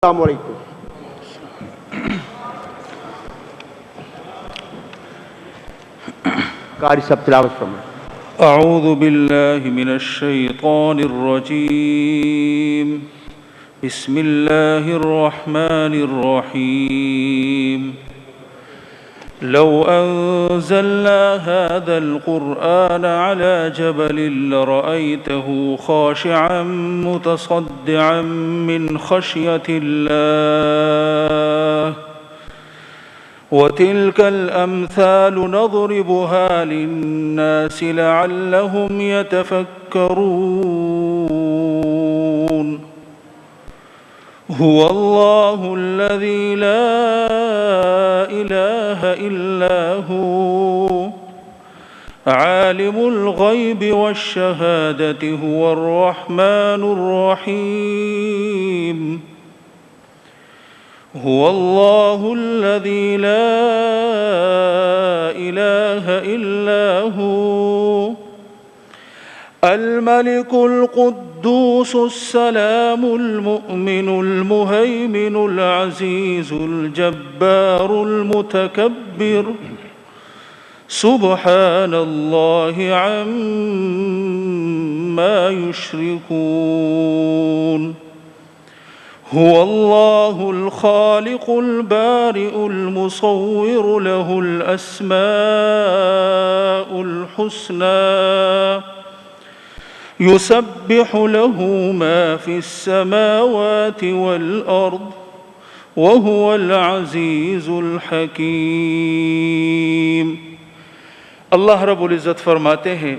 السلام علیکم. قاری صاحب تلاوت فرمائیں. اعوذ باللہ من الشیطان الرجیم بسم اللہ الرحمن الرحیم لو انزلنا هذا القرآن على جبل لرأيته خاشعا متصدعا من خشية الله وتلك الأمثال نضربها للناس لعلهم يتفكرون هو الله الذي لا إله إلا هو عالم الغيب والشهادة هو الرحمن الرحيم هو الله الذي لا إله إلا هو الملك القدوس السلام المؤمن المهيمن العزيز الجبار المتكبر سبحان الله عما يشركون هو الله الخالق البارئ المصور له الأسماء الحسنى يسبح له ما في السماوات والأرض وهو العزيز الحكيم. اللہ رب العزت فرماتے ہیں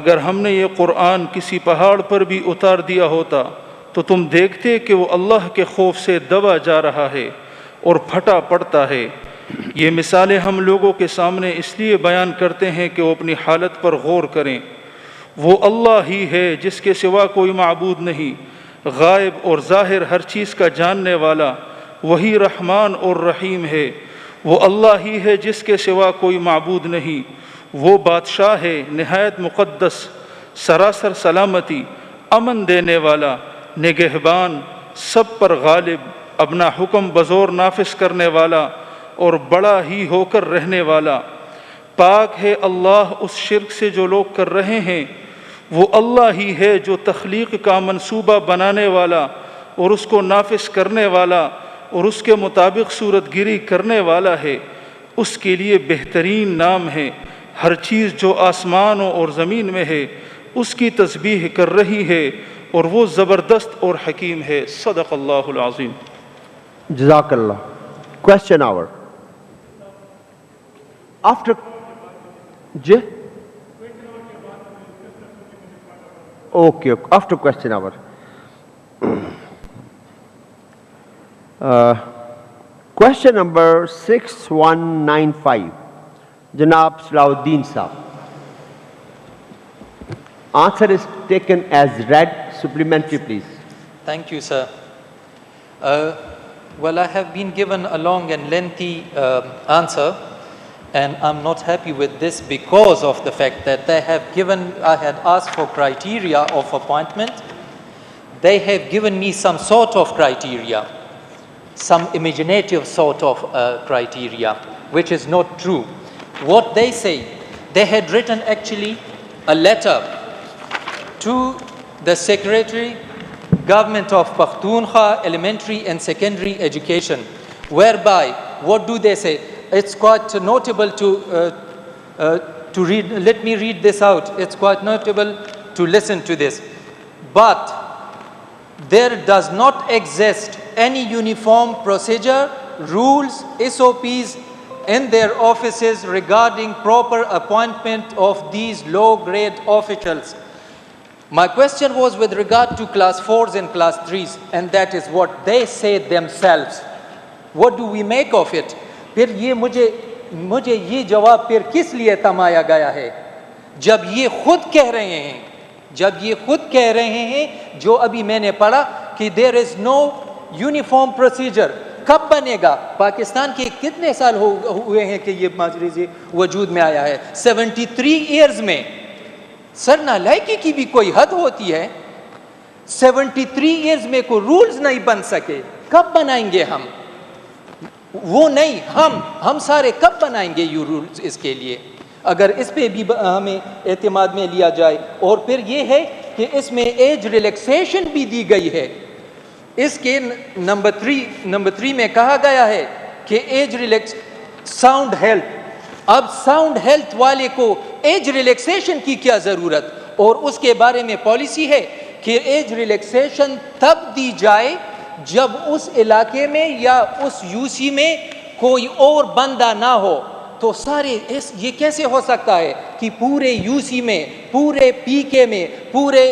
اگر ہم نے یہ قرآن کسی پہاڑ پر بھی اتار دیا ہوتا تو تم دیکھتے کہ وہ اللہ کے خوف سے دبا جا رہا ہے اور پھٹا پڑتا ہے. یہ مثالیں ہم لوگوں کے سامنے اس لیے بیان کرتے ہیں کہ وہ اپنی حالت پر غور کریں. وہ اللہ ہی ہے جس کے سوا کوئی معبود نہیں، غائب اور ظاہر ہر چیز کا جاننے والا، وہی رحمان اور رحیم ہے. وہ اللہ ہی ہے جس کے سوا کوئی معبود نہیں، وہ بادشاہ ہے نہایت مقدس، سراسر سلامتی، امن دینے والا، نگہبان، سب پر غالب، اپنا حکم بزور نافذ کرنے والا اور بڑا ہی ہو کر رہنے والا. پاک ہے اللہ اس شرک سے جو لوگ کر رہے ہیں. وہ اللہ ہی ہے جو تخلیق کا منصوبہ بنانے والا اور اس کو نافذ کرنے والا اور اس کے مطابق صورت گیری کرنے والا ہے. اس کے لیے بہترین نام ہے. ہر چیز جو آسمانوں اور زمین میں ہے اس کی تسبیح کر رہی ہے اور وہ زبردست اور حکیم ہے. صدق اللہ العظیم. جزاک اللہ. Question hour. After Okay, after question hour. Question number 6195. Janab Salahuddin Saab. Answer is taken as read. Supplementary, please. Thank you, sir. Well, I have been given a long and lengthy answer, and I'm not happy with this because of the fact that I had asked for criteria of appointment. They have given me some sort of criteria, some imaginative sort of criteria, which is not true. What they say, they had written actually a letter to the Secretary, Government of Pakhtunkhwa, Elementary and Secondary Education, whereby, what do they say? It's quite notable to read. Let me read this out. It's quite notable to listen to this. But there does not exist any uniform procedure, rules, SOPs in their offices regarding proper appointment of these low-grade officials. My question was with regard to class 4s and class 3s, and that is what they say themselves. What do we make of it? پھر یہ مجھے یہ جواب پھر کس لیے تمایا گیا ہے جب یہ خود کہہ رہے ہیں جو ابھی میں نے پڑھا کہ there is no uniform procedure. کب بنے گا؟ پاکستان کے کتنے سال ہوئے ہیں کہ یہ ماجرا وجود میں آیا ہے؟ 73 ایئرز میں. سر نالائکی کی بھی کوئی حد ہوتی ہے. 73 ایئرز میں کوئی رولز نہیں بن سکے. کب بنائیں گے ہم؟ وہ نہیں، ہم سارے کب بنائیں گے یہ رولز اس کے لیے؟ اگر اس پہ بھی ہمیں اعتماد میں لیا جائے. اور پھر یہ ہے کہ اس میں ایج ریلیکسیشن بھی دی گئی ہے. اس کے نمبر 3 میں کہا گیا ہے کہ ایج ریلیکس ساؤنڈ ہیلتھ. اب ساؤنڈ ہیلتھ والے کو ایج ریلیکسیشن کی کیا ضرورت؟ اور اس کے بارے میں پالیسی ہے کہ ایج ریلیکسیشن تب دی جائے جب اس علاقے میں یا اس یو سی میں کوئی اور بندہ نہ ہو. تو سارے یہ کیسے ہو سکتا ہے کہ پورے یو سی میں، پورے پی کے میں، پورے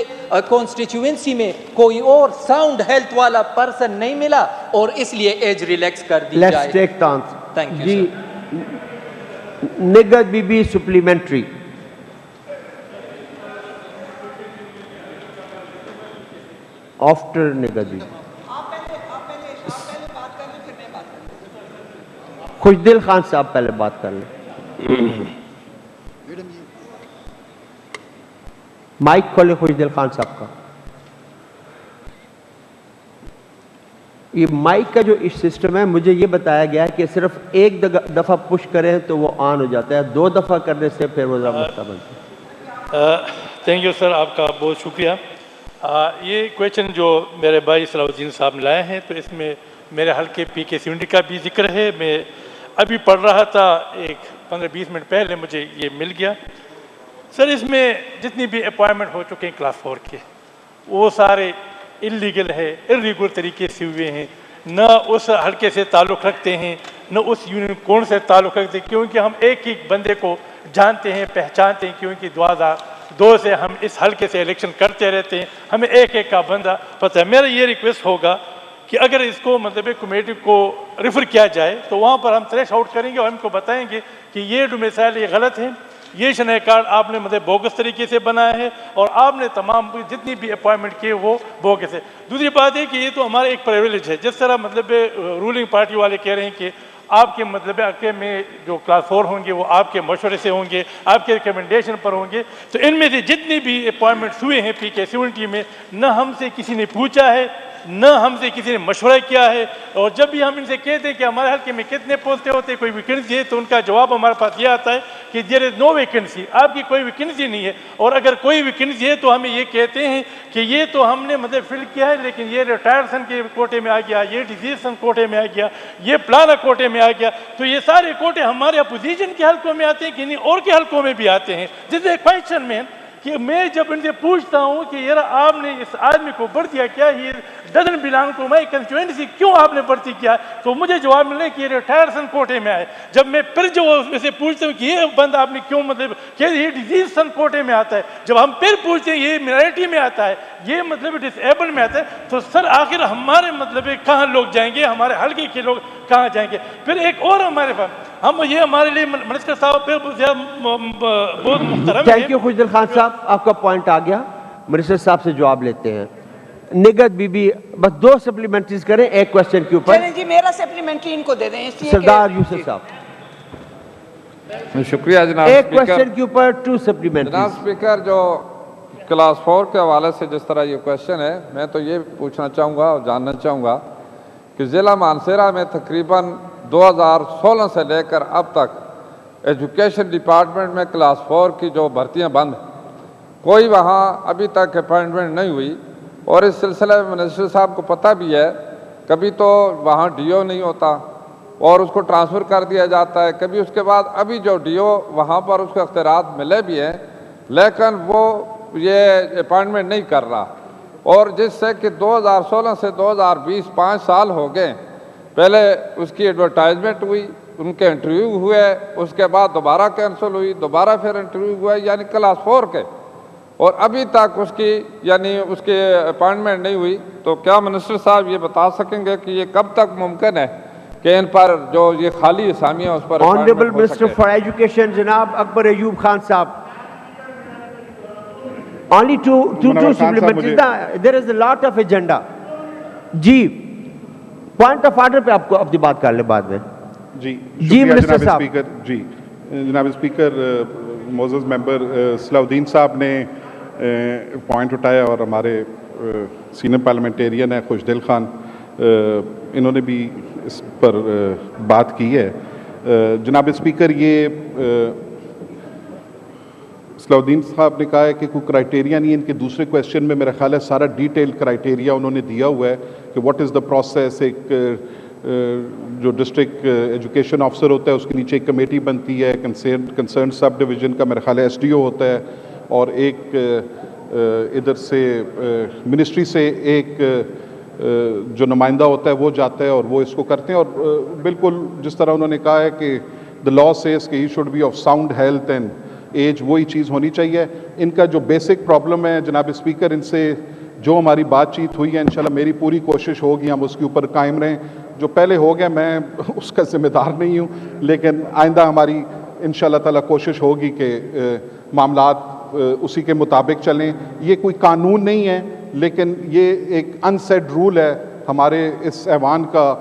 کانسٹیچوئنسی میں کوئی اور ساؤنڈ ہیلتھ والا پرسن نہیں ملا اور اس لیے ایج ریلیکس کر دی جائے؟ Let's take the answer. Thank you, جی Nighat Bibi supplementary. After Nighat Bibi Khushdil Khan Sahib پہلے بات کر لیں. مائک کھولے خوشدل خان صاحب کا. یہ مائک کا جو سسٹم ہے مجھے یہ بتایا گیا کہ صرف ایک دفعہ پش کریں تو وہ آن ہو جاتا ہے، 2 دفعہ کرنے سے پھر وہ مسئلہ بنتا ہے. تھینک یو سر، آپ کا بہت شکریہ. یہ کویشچن جو میرے بھائی صلاح الدین صاحب نے لائے ہیں تو اس میں میرے حلقے پی کے 70 کا بھی ذکر ہے. میں ابھی پڑھ رہا تھا، ایک 15-20 منٹ پہلے مجھے یہ مل گیا. سر اس میں جتنی بھی اپوائنٹمنٹ ہو چکے ہیں کلاس 4 کے وہ سارے انلیگل ہے، irregular طریقے سے ہوئے ہیں، نہ اس حلقے سے تعلق رکھتے ہیں نہ اس یونین کون سے تعلق رکھتے ہیں، کیونکہ ہم ایک ایک بندے کو جانتے ہیں، پہچانتے ہیں، کیونکہ 2002 سے ہم اس حلقے سے الیکشن کرتے رہتے ہیں، ہمیں ایک ایک کا بندہ پتہ ہے. میرا یہ ریکویسٹ ہوگا کہ اگر اس کو مطلب کمیٹی کو ریفر کیا جائے تو وہاں پر ہم تھریش آؤٹ کریں گے اور ہم کو بتائیں گے کہ یہ ڈومیسائل یہ غلط ہے، یہ شناختی کارڈ آپ نے مطلب بوگس طریقے سے بنایا ہے اور آپ نے تمام جتنی بھی اپوائنٹمنٹ کیے وہ بوگس ہے. دوسری بات ہے کہ یہ تو ہمارا ایک پریویلیج ہے، جس طرح مطلب رولنگ پارٹی والے کہہ رہے ہیں کہ آپ کے مطلب علاقے میں جو کلاس 4 ہوں گے وہ آپ کے مشورے سے ہوں گے، آپ کے ریکمنڈیشن پر ہوں گے. تو ان میں سے جتنی بھی اپوائنٹمنٹس ہوئے ہیں پی کے 70 میں نہ ہم سے کسی نے پوچھا ہے نہ ہم سے کسی نے مشورہ کیا ہے. اور جب بھی ہم ان سے کہتے ہیں کہ ہمارے حلقے میں کتنے پوسٹیں ہوتے ہیں، کوئی ویکنسی ہے، تو ان کا جواب ہمارے پاس یہ آتا ہے کہ دیر از نو ویکنسی، آپ کی کوئی ویکنسی نہیں ہے. اور اگر کوئی ویکنسی ہے تو ہمیں یہ کہتے ہیں کہ یہ تو ہم نے مطلب فل کیا ہے لیکن یہ ریٹائرڈ سن کے کوٹے میں آ گیا، یہ ڈیزیز سن کوٹے میں آ گیا، یہ پلانا کوٹے میں آ گیا. تو یہ سارے کوٹے ہمارے اپوزیشن کے حلقوں میں آتے ہیں کہ نہیں اور کے حلقوں میں بھی آتے ہیں. جس ایک کویشچن میں کہ میں جب ان سے پوچھتا ہوں کہ یار آپ نے اس آدمی کو بھرتی کیا، یہ ڈزن بلانگ ٹو مائی کنسٹیچوئنسی، کیوں آپ نے بھرتی کیا، تو مجھے جواب ملے کہ یہ ریٹائر سن کوٹے میں آئے. جب میں پھر جو اس سے پوچھتا ہوں کہ یہ بندہ آپ نے کیوں مطلب کہ یہ ڈیزیز سن کوٹے میں آتا ہے، جب ہم پھر پوچھتے ہیں یہ مینارٹی میں آتا ہے، یہ مطلب ڈس ایبل میں آتا ہے، تو سر آخر ہمارے مطلب کہاں لوگ جائیں گے، ہمارے حلقے کے لوگ کہاں جائیں گے. پھر ایک اور ہمارے پاس ہم یہ ہمارے لیے منسٹر صاحب بہت محترم. تھینک یو خوشدل خان صاحب، آپ کا پوائنٹ آ گیا. منسٹر صاحب سے جواب لیتے ہیں. نگہت بی بی بس 2 سپلیمنٹریز کریں ایک کویسچن کے اوپر. چلیں جی میرا سپلیمنٹری ان کو دے دیں. سردار یوسف صاحب شکریہ جناب ایک اسپیکر. کویسچن کے اوپر 2 سپلیمنٹریز. جناب اسپیکر، جو کلاس 4 کے حوالے سے جس طرح یہ کویشچن ہے، میں تو یہ پوچھنا چاہوں گا اور جاننا چاہوں گا کہ ضلع مانسہرہ میں تقریباً 2016 سے لے کر اب تک ایجوکیشن ڈپارٹمنٹ میں کلاس 4 کی جو بھرتیاں بند، کوئی وہاں ابھی تک اپائنٹمنٹ نہیں ہوئی. اور اس سلسلے میں منسٹر صاحب کو پتہ بھی ہے، کبھی تو وہاں ڈی او نہیں ہوتا اور اس کو ٹرانسفر کر دیا جاتا ہے، کبھی اس کے بعد ابھی جو ڈی او وہاں پر اس کو اختیارات ملے بھی ہیں لیکن وہ یہ اپائنٹمنٹ نہیں کر رہا. اور جس سے کہ 2016 سے 2020 5 سال ہو گئے. پہلے اس کی ایڈورٹائزمنٹ ہوئی، ان کے انٹرویو ہوئے، اس کے بعد دوبارہ کینسل ہوئی، دوبارہ پھر انٹرویو ہوا، یعنی کلاس 4 کے، اور ابھی تک اس کی یعنی اس کی اپائنٹمنٹ نہیں ہوئی. تو کیا منسٹر صاحب یہ بتا سکیں گے کہ یہ کب تک ممکن ہے کہ ان پر جو یہ خالی اسامیہ اس پر آنریبل منسٹر فار ایجوکیشن جناب اکبر ایوب خان صاحب. Only two supplementaries. There is a lot of agenda. جی پوائنٹ آف آرڈر پہ آپ کو اپنی بات کر لیں بعد میں. جی منسٹر صاحب. جی جناب اسپیکر، معزز ممبر صلاح الدین صاحب نے پوائنٹ اٹھایا اور ہمارے سینئر پارلیمنٹیرین ہیں خوشدل خان انہوں نے بھی اس پر بات کی ہے. جناب اسپیکر, یہ صلاح الدین صاحب نے کہا ہے کہ کوئی کرائٹیریا نہیں ہے. ان کے دوسرے کویشچن میں میرا خیال ہے سارا ڈیٹیل کرائٹیریا انہوں نے دیا ہوا ہے کہ واٹ از دا پروسیس. ایک جو ڈسٹرکٹ ایجوکیشن آفسر ہوتا ہے اس کے نیچے ایک کمیٹی بنتی ہے, کنسرن سب ڈویژن کا میرا خیال ہے ایس ڈی او ہوتا ہے, اور ایک ادھر سے منسٹری سے ایک جو نمائندہ ہوتا ہے وہ جاتا ہے اور وہ اس کو کرتے ہیں. اور بالکل جس طرح انہوں نے کہا ہے کہ دا لا سیز کہ he should be of sound health and age, وہی چیز ہونی چاہیے. ان کا جو بیسک پرابلم ہے جناب اسپیکر, ان سے جو ہماری بات چیت ہوئی ہے انشاءاللہ میری پوری کوشش ہوگی ہم اس کے اوپر قائم رہیں. جو پہلے ہو گیا میں اس کا ذمہ دار نہیں ہوں, لیکن آئندہ ہماری انشاءاللہ تعالیٰ کوشش ہوگی کہ معاملات اسی کے مطابق چلیں. یہ کوئی قانون نہیں ہے, لیکن یہ ایک انسیڈ رول ہے ہمارے اس ایوان کا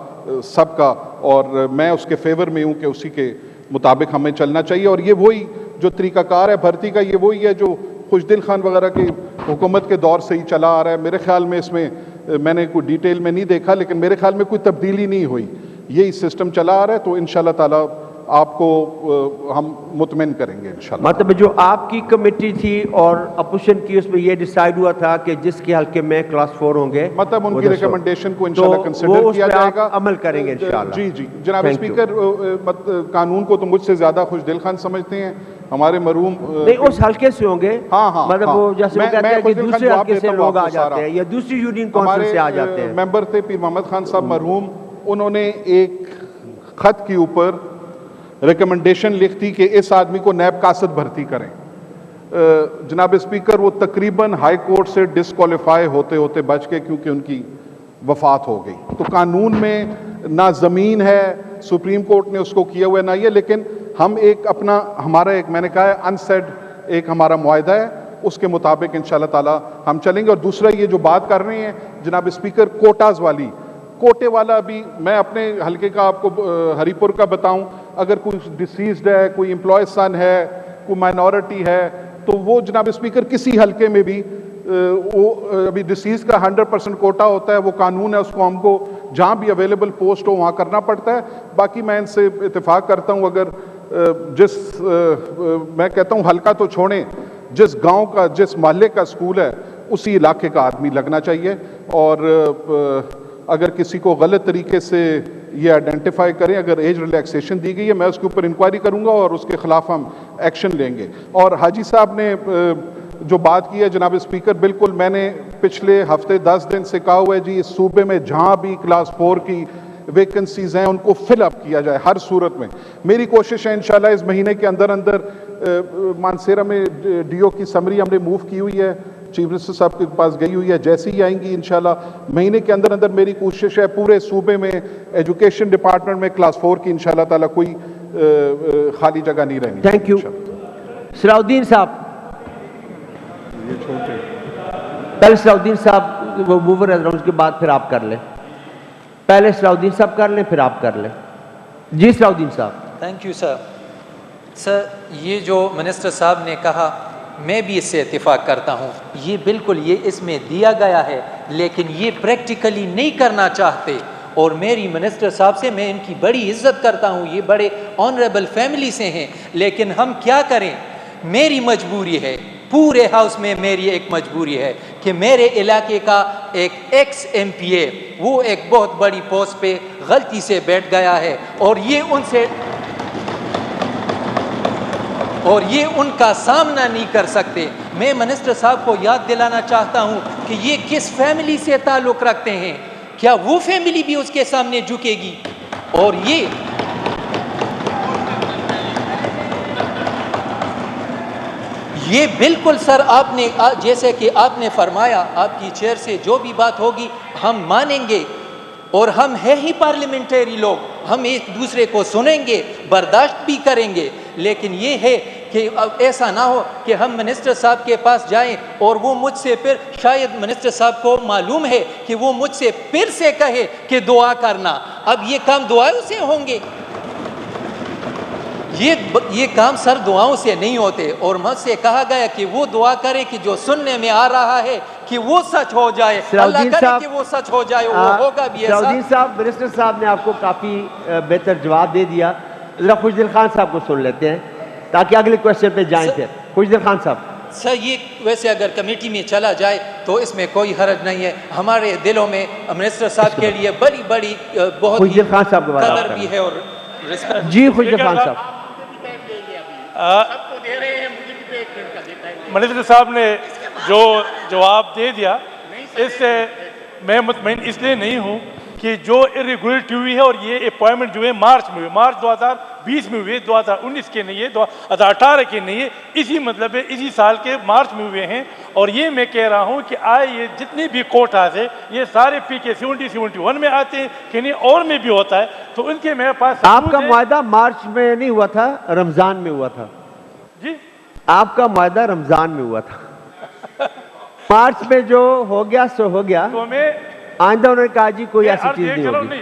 سب کا, اور میں اس کے فیور میں ہوں کہ اسی کے مطابق ہمیں چلنا چاہیے. اور یہ وہی جو طریقہ کار ہے بھرتی کا, یہ وہی ہے جو خوش دل خان وغیرہ کی حکومت کے دور سے ہی چلا آ رہا ہے. میرے خیال میں اس میں نے کوئی ڈیٹیل میں نہیں دیکھا, لیکن میرے خیال میں کوئی تبدیلی نہیں ہوئی, یہی سسٹم چلا آ رہا ہے. تو انشاءاللہ تعالیٰ آپ کو ہم مطمئن کریں گے انشاءاللہ. مطلب جو آپ کی کمیٹی تھی اور اپوزیشن کی, اس میں یہ ڈیسائیڈ ہوا تھا کہ جس کے حلقے میں کلاس 4 ہوں گے مطلب ان کی ریکمنڈیشن کو انشاءاللہ کنسیڈر کیا جائے گا, عمل کریں گے انشاءاللہ. جی جی جناب اسپیکر, قانون کو تو مجھ سے زیادہ خوش دل خان سمجھتے ہیں ہمارے مرحوم. نہیں, اس حلقے سے ہوں گے. ہاں مطلب وہ جیسے وہ کہتے ہیں کہ دوسرے حلقے سے لوگ آ جاتے ہیں یا دوسری یونین کونسل سے آ جاتے ہیں. ممبر تھے پیر محمد خان صاحب مرحوم, انہوں نے ایک خط کے اوپر ریکمنڈیشن لکھ دی کہ اس آدمی کو نیب قاصد بھرتی کریں. جناب اسپیکر, وہ تقریباً ہائی کورٹ سے ڈسکوالیفائی ہوتے ہوتے بچ گئے کیونکہ ان کی وفات ہو گئی. تو قانون میں نہ زمین ہے, سپریم کورٹ نے اس کو کیا ہوا ہے نہ یہ, لیکن ہم ایک اپنا ہمارا ایک میں نے کہا ہے انسیڈ ایک ہمارا معاہدہ ہے, اس کے مطابق انشاءاللہ تعالی ہم چلیں گے. اور دوسرا یہ جو بات کر رہے ہیں جناب اسپیکر کوٹاز والی, کوٹے والا بھی میں اپنے حلقے کا آپ کو ہری پور کا بتاؤں, اگر کوئی ڈیسیزڈ ہے, کوئی امپلائی سن ہے, کوئی مائنورٹی ہے, تو وہ جناب اسپیکر کسی حلقے میں بھی وہ ابھی ڈیسیز کا 100% کوٹا ہوتا ہے, وہ قانون ہے, اس کو ہم کو جہاں بھی اویلیبل پوسٹ ہو وہاں کرنا پڑتا ہے. باقی میں ان سے اتفاق کرتا ہوں, اگر جس میں کہتا ہوں حلقہ تو چھوڑیں, جس گاؤں کا جس محلے کا اسکول ہے اسی علاقے کا آدمی لگنا چاہیے. اور اگر کسی کو غلط طریقے سے یہ آئیڈینٹیفائی کریں, اگر ایج ریلیکسیشن دی گئی ہے میں اس کے اوپر انکوائری کروں گا اور اس کے خلاف ہم ایکشن لیں گے. اور حاجی صاحب نے جو بات کی ہے جناب اسپیکر, بالکل میں نے پچھلے ہفتے 10 دن سے کہا ہوا ہے جی, اس صوبے میں جہاں بھی کلاس 4 کی ویکنسیز ہیں ان کو فل اپ کیا جائے ہر صورت میں. میری کوشش ہے انشاءاللہ اس مہینے کے اندر مانسیرا میں ڈی او کی سمری ہم نے موو کی ہوئی ہے, چیف منسٹر صاحب کے پاس گئی ہوئی ہے, جیسے ہی آئیں گی انشاءاللہ مہینے کے اندر میری کوشش ہے پورے صوبے میں ایجوکیشن ڈپارٹمنٹ میں کلاس 4 کی انشاءاللہ تعالیٰ کوئی خالی جگہ نہیں رہنی. Thank you. صلاح الدین صاحب, پہلے صلاح الدین صاحب وہ موور ہے, اس کے بعد پھر آپ کر لیں. پہلے صلاح الدین صاحب کر لیں پھر آپ کر لیں. جی صلاح الدین صاحب. تھینک یو سر. سر یہ جو منسٹر صاحب نے کہا میں بھی اس سے اتفاق کرتا ہوں, یہ بالکل یہ اس میں دیا گیا ہے, لیکن یہ پریکٹیکلی نہیں کرنا چاہتے. اور میری منسٹر صاحب سے میں ان کی بڑی عزت کرتا ہوں, یہ بڑے آنریبل فیملی سے ہیں, لیکن ہم کیا کریں, میری مجبوری ہے, پورے ہاؤس میں میری ایک مجبوری ہے کہ میرے علاقے کا ایک ایکس ایم پی اے وہ ایک بہت بڑی پوسٹ پہ غلطی سے بیٹھ گیا ہے, اور یہ ان کا سامنا نہیں کر سکتے. میں منسٹر صاحب کو یاد دلانا چاہتا ہوں کہ یہ کس فیملی سے تعلق رکھتے ہیں, کیا وہ فیملی بھی اس کے سامنے جھکے گی؟ اور یہ بالکل سر آپ نے جیسے کہ آپ نے فرمایا, آپ کی چیئر سے جو بھی بات ہوگی ہم مانیں گے, اور ہم ہیں ہی پارلیمنٹری لوگ, ہم ایک دوسرے کو سنیں گے, برداشت بھی کریں گے. لیکن یہ ہے کہ ایسا نہ ہو کہ ہم منسٹر صاحب کے پاس جائیں اور وہ مجھ سے پھر, شاید منسٹر صاحب کو معلوم ہے کہ وہ مجھ سے پھر سے کہے کہ دعا کرنا. اب یہ کام دعاؤں سے ہوں گے؟ یہ کام سر دعاؤں سے نہیں ہوتے، اور مجھ سے کہا گیا کہ وہ دعا کرے کہ جو سننے میں آ رہا ہے کہ وہ سچ ہو جائے، اللہ کرے کہ وہ سچ ہو جائے، وہ ہوگا بھی ایسا۔ سعودین صاحب، منسٹر صاحب نے آپ کو کافی بہتر جواب دے دیا، ذرا خوش دل خان صاحب کو سن لیتے ہیں تاکہ اگلے کوشچن پہ جائیں پھر۔ خوش دل خان صاحب۔ سر یہ ویسے اگر کمیٹی میں چلا جائے تو اس میں کوئی حرج نہیں ہے، ہمارے دلوں میں منسٹر صاحب کے لیے بڑی بڑی بہت خوش دل خان صاحب کے بعد قدر بھی ہے اور رسپیکٹ۔ جی خوش دل خان صاحب۔ منسٹر صاحب نے جو جواب دے دیا، اس سے میں مطمئن اس لیے نہیں ہوں کہ جو ارریگولرٹی ہوئی ہے اور یہ اپوائنمنٹ جو ہے مارچ میں ہوئے، مارچ 2020 میں ہوئے، 2019 کے نہیں ہے، 2018 کے نہیں ہے، اسی مطلب ہے اسی سال کے مارچ میں ہوئے ہیں۔ اور یہ میں کہہ رہا ہوں کہ آئے یہ جتنے بھی کوٹاز ہیں یہ سارے پی کے 71 میں آتے ہیں کہ نہیں، اور میں بھی ہوتا ہے، تو ان کے میرے پاس آپ کا معاہدہ مارچ میں نہیں ہوا تھا، رمضان میں ہوا تھا۔ جی آپ کا معاہدہ رمضان میں ہوا تھا، مارچ میں جو ہو گیا سو ہو گیا۔ تو میں آئندہ انہوں نے کہا جی کوئی ایسی چیز نہیں ہوگی۔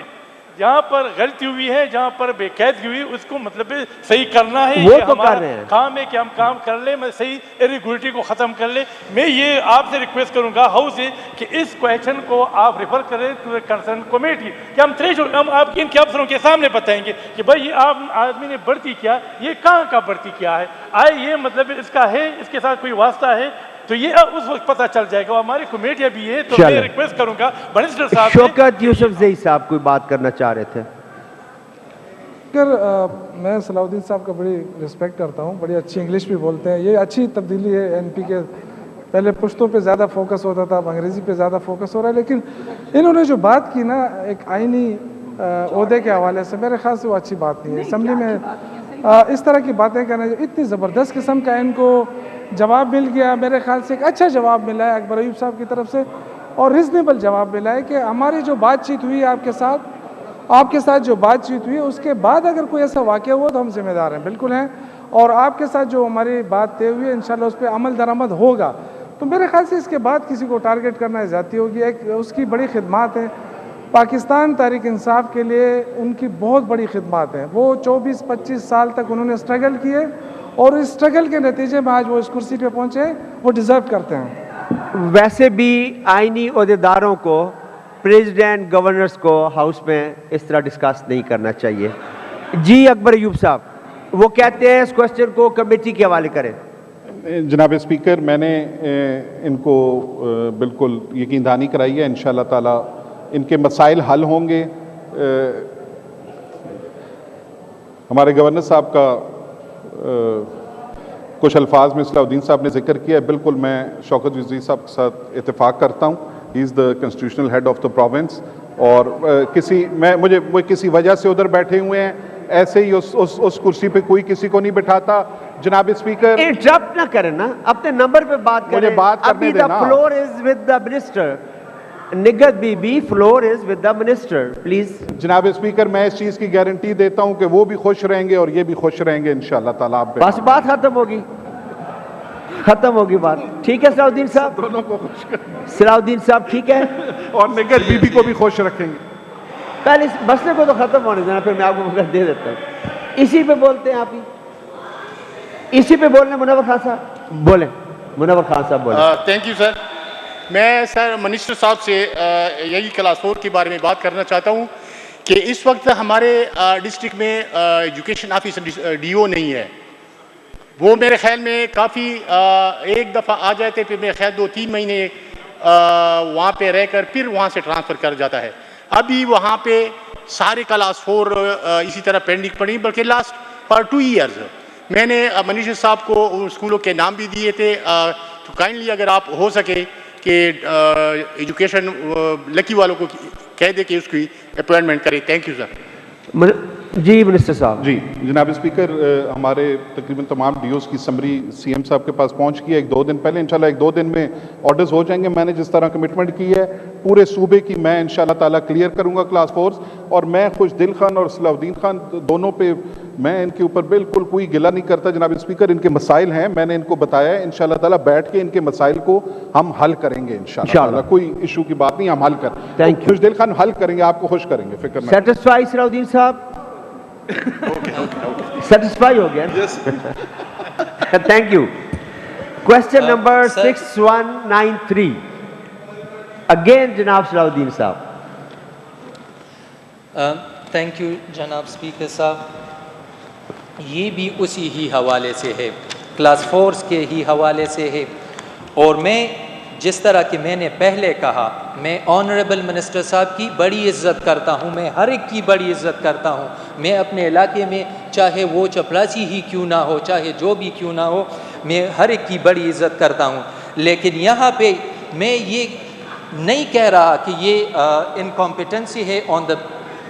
جہاں پر غلطی ہوئی ہے، جہاں پر بے قیدگی ہوئی، اس کو مطلب صحیح کرنا ہے، وہ یہ تو کر ہمارا رہے ہیں۔ کام ہے کہ ہم کام کر لیں، میں صحیح ارریگولرٹی کو ختم کر لیں۔ میں یہ آپ سے ریکویسٹ کروں گا ہاؤس سے کہ اس کویشچن کو آپ ریفر کریں ٹو کنسرن کمیٹی، کہ ہم تھریشولڈ ہم آپ ان کے افسروں کے سامنے بتائیں گے کہ بھائی یہ آپ آدمی نے بڑھتی کیا، یہ کہاں کا بڑھتی کیا ہے، آئے یہ مطلب اس کا ہے، اس کے ساتھ کوئی واسطہ ہے، تو یہ اس وقت پتہ چل جائے گا۔ ہماری کمیٹیاں بھی ہے، تو میں ریکویسٹ کروں گا منسٹر صاحب سے۔ شوکت یوسف زئی صاحب کوئی بات کرنا چاہ رہے تھے۔ میں صلاح الدین صاحب کا بڑی رسپیکٹ کرتا ہوں، بڑی اچھی انگلش بھی بولتے ہیں، یہ اچھی تبدیلی ہے این پی کے۔ پہلے پشتوں پہ زیادہ فوکس ہوتا تھا، اب انگریزی پہ زیادہ فوکس ہو رہا ہے، لیکن انہوں نے جو بات کی نا ایک آئینی عہدے کے حوالے سے، میرے خیال سے وہ اچھی بات نہیں ہے۔ اسمبلی میں اس طرح کی باتیں کرنا، اتنی زبردست قسم کا ان کو جواب مل گیا، میرے خیال سے ایک اچھا جواب ملا ہے اکبر ایوب صاحب کی طرف سے، اور ریزنیبل جواب ملا ہے کہ ہماری جو بات چیت ہوئی آپ کے ساتھ جو بات چیت ہوئی، اس کے بعد اگر کوئی ایسا واقعہ ہوا تو ہم ذمہ دار ہیں، بالکل ہیں، اور آپ کے ساتھ جو ہماری بات طے ہوئی ہے انشاءاللہ اس پہ عمل درآمد ہوگا۔ تو میرے خیال سے اس کے بعد کسی کو ٹارگٹ کرنا زیادتی ہوگی۔ ایک اس کی بڑی خدمات ہیں پاکستان تحریک انصاف کے لیے، ان کی بہت بڑی خدمات ہیں، وہ 24-25 سال تک انہوں نے اسٹرگل کیے، اور اس اسٹرگل کے نتیجے میں آج وہ اس کرسی پہ پہنچے، وہ ڈیزرو کرتے ہیں۔ ویسے بھی آئینی عہدیداروں کو، پریزیڈنٹ، گورنرز کو ہاؤس میں اس طرح ڈسکس نہیں کرنا چاہیے۔ جی اکبر ایوب صاحب، وہ کہتے ہیں اس کوشچن کو کمیٹی کے حوالے کریں۔ جناب اسپیکر، میں نے ان کو بالکل یقین دہانی کرائی ہے، انشاءاللہ تعالی ان کے مسائل حل ہوں گے۔ ہمارے گورنر صاحب کا کچھ الفاظ میں صلاح الدین صاحب نے ذکر کیا ہے، بالکل میں شوکت یوسف صاحب کے ساتھ اتفاق کرتا ہوں۔ He is the constitutional head of the province, اور وہ کسی وجہ سے ادھر بیٹھے ہوئے ہیں، ایسے ہی اس کرسی پہ کوئی کسی کو نہیں بٹھاتا۔ جناب اسپیکر انٹرپٹ نہ کریں نا، اپنے نمبر پہ بات کریں۔ مجھے بات کرنے دینا۔ ابھی floor is with the minister, Nighat Bibi, floor is with the minister, please. جناب اسپیکر، میں اس چیز کی گارنٹی دیتا ہوں کہ وہ بھی خوش رہیں گے اور یہ بھی خوش رہیں گے انشاءاللہ تعالیٰ۔ بس بات ختم ہوگی بات۔ ٹھیک ہے صلاح الدین صاحب، دونوں کو خوش کریں صلاح الدین صاحب ٹھیک ہے، اور نگر بی بی کو بھی خوش رکھیں گے۔ پہلے اس مسئلے کو تو ختم ہونے دینا، پھر میں آپ کو مگر دے دیتا ہوں۔ اسی پہ بولتے ہیں آپ ہی، اسی پہ بولنے منور خان صاحب بولیں، منور خان صاحب بولیں۔ تھینک یو سر۔ میں سر منسٹر صاحب سے یہی کلاس 4 کے بارے میں بات کرنا چاہتا ہوں کہ اس وقت ہمارے ڈسٹرکٹ میں ایجوکیشن آفیسر ڈی او نہیں ہے۔ وہ میرے خیال میں کافی ایک دفعہ آ جاتے، پھر میرے خیال 2-3 مہینے وہاں پہ رہ کر پھر وہاں سے ٹرانسفر کر جاتا ہے۔ ابھی وہاں پہ سارے کلاس 4 اسی طرح پینڈنگ پڑی، بلکہ لاسٹ فار 2 ایئرز میں نے منسٹر صاحب کو اسکولوں کے نام بھی دیے تھے، تو کائنڈلی اگر آپ ہو سکے کہ ایجوکیشن لکی والوں کو کہہ دے کہ اس کی اپوائنٹمنٹ کرے۔ Thank you sir. جی منسٹر صاحب۔ جی جناب اسپیکر، ہمارے تقریباً تمام ڈی اوز کی سمری سی ایم صاحب کے پاس پہنچ گئی ہے 1-2 دن پہلے، انشاءاللہ 1-2 دن میں آرڈرز ہو جائیں گے۔ میں نے جس طرح کمٹمنٹ کی ہے پورے صوبے کی، میں انشاءاللہ تعالیٰ کلیئر کروں گا کلاس 4، اور میں خوش دل خان اور صلاح الدین خان دونوں پہ میں ان کے اوپر بالکل کوئی گلہ نہیں کرتا۔ جناب اسپیکر، ان کے مسائل ہیں، میں نے ان کو بتایا ہے، انشاءاللہ تعالیٰ بیٹھ کے ان کے مسائل کو ہم حل کریں گے انشاءاللہ تعالیٰ، کوئی ایشو کی بات نہیں، ہم حل کریں، خوش دل خان حل کریں گے، آپ کو خوش کریں گے، فکر نہ۔ سیٹسفائی صلاح الدین صاحب؟ Okay. Satisfy ho gaya? Yes. Thank you. Question number sir. 6193. Again, Janab Salahuddin Saab. Thank you جناب اسپیکر صاحب. یہ بھی اسی ہی حوالے سے ہے, کلاس فورس کے ہی حوالے سے ہے. اور میں جس طرح کہ میں نے پہلے کہا, میں آنریبل منسٹر صاحب کی بڑی عزت کرتا ہوں, میں ہر ایک کی بڑی عزت کرتا ہوں. میں اپنے علاقے میں چاہے وہ چپراسی ہی کیوں نہ ہو, چاہے جو بھی کیوں نہ ہو, میں ہر ایک کی بڑی عزت کرتا ہوں. لیکن یہاں پہ میں یہ نہیں کہہ رہا کہ یہ انکمپیٹنسی ہے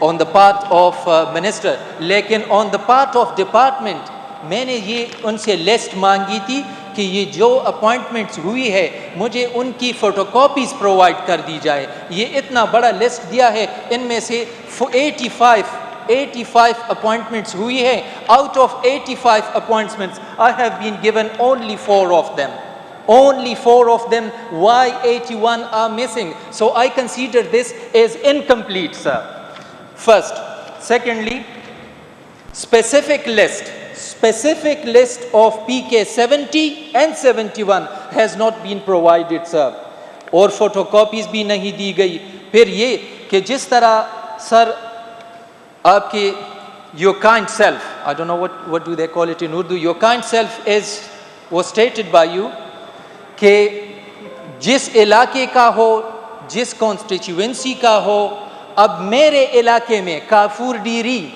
on the part of minister, لیکن on the part of department میں نے یہ ان سے لسٹ مانگی تھی کہ یہ جو اپوائنٹمنٹس ہوئی ہے مجھے ان کی فوٹو کاپیز پرووائڈ کر دی جائے. یہ اتنا بڑا لسٹ دیا ہے, ان میں سے 85 اپوائنٹمنٹس ہوئی ہے. Out of 85 appointments I have been given only 4 of them. Only 4 of them. Why 81 are missing? So I consider this as incomplete, sir. First. Secondly, specific list of PK 70 and 71 has not been provided, sir. اور photo copies بھی نہیں دی گئی. پھر یہ کہ جس طرح سر آپ کے your kind self, I don't know what do they call it in Urdu, your kind self was stated by you کہ جس علاقے کا ہو, جس کانسٹیچوئنسی کا ہو. اب میرے علاقے میں کافور ڈیری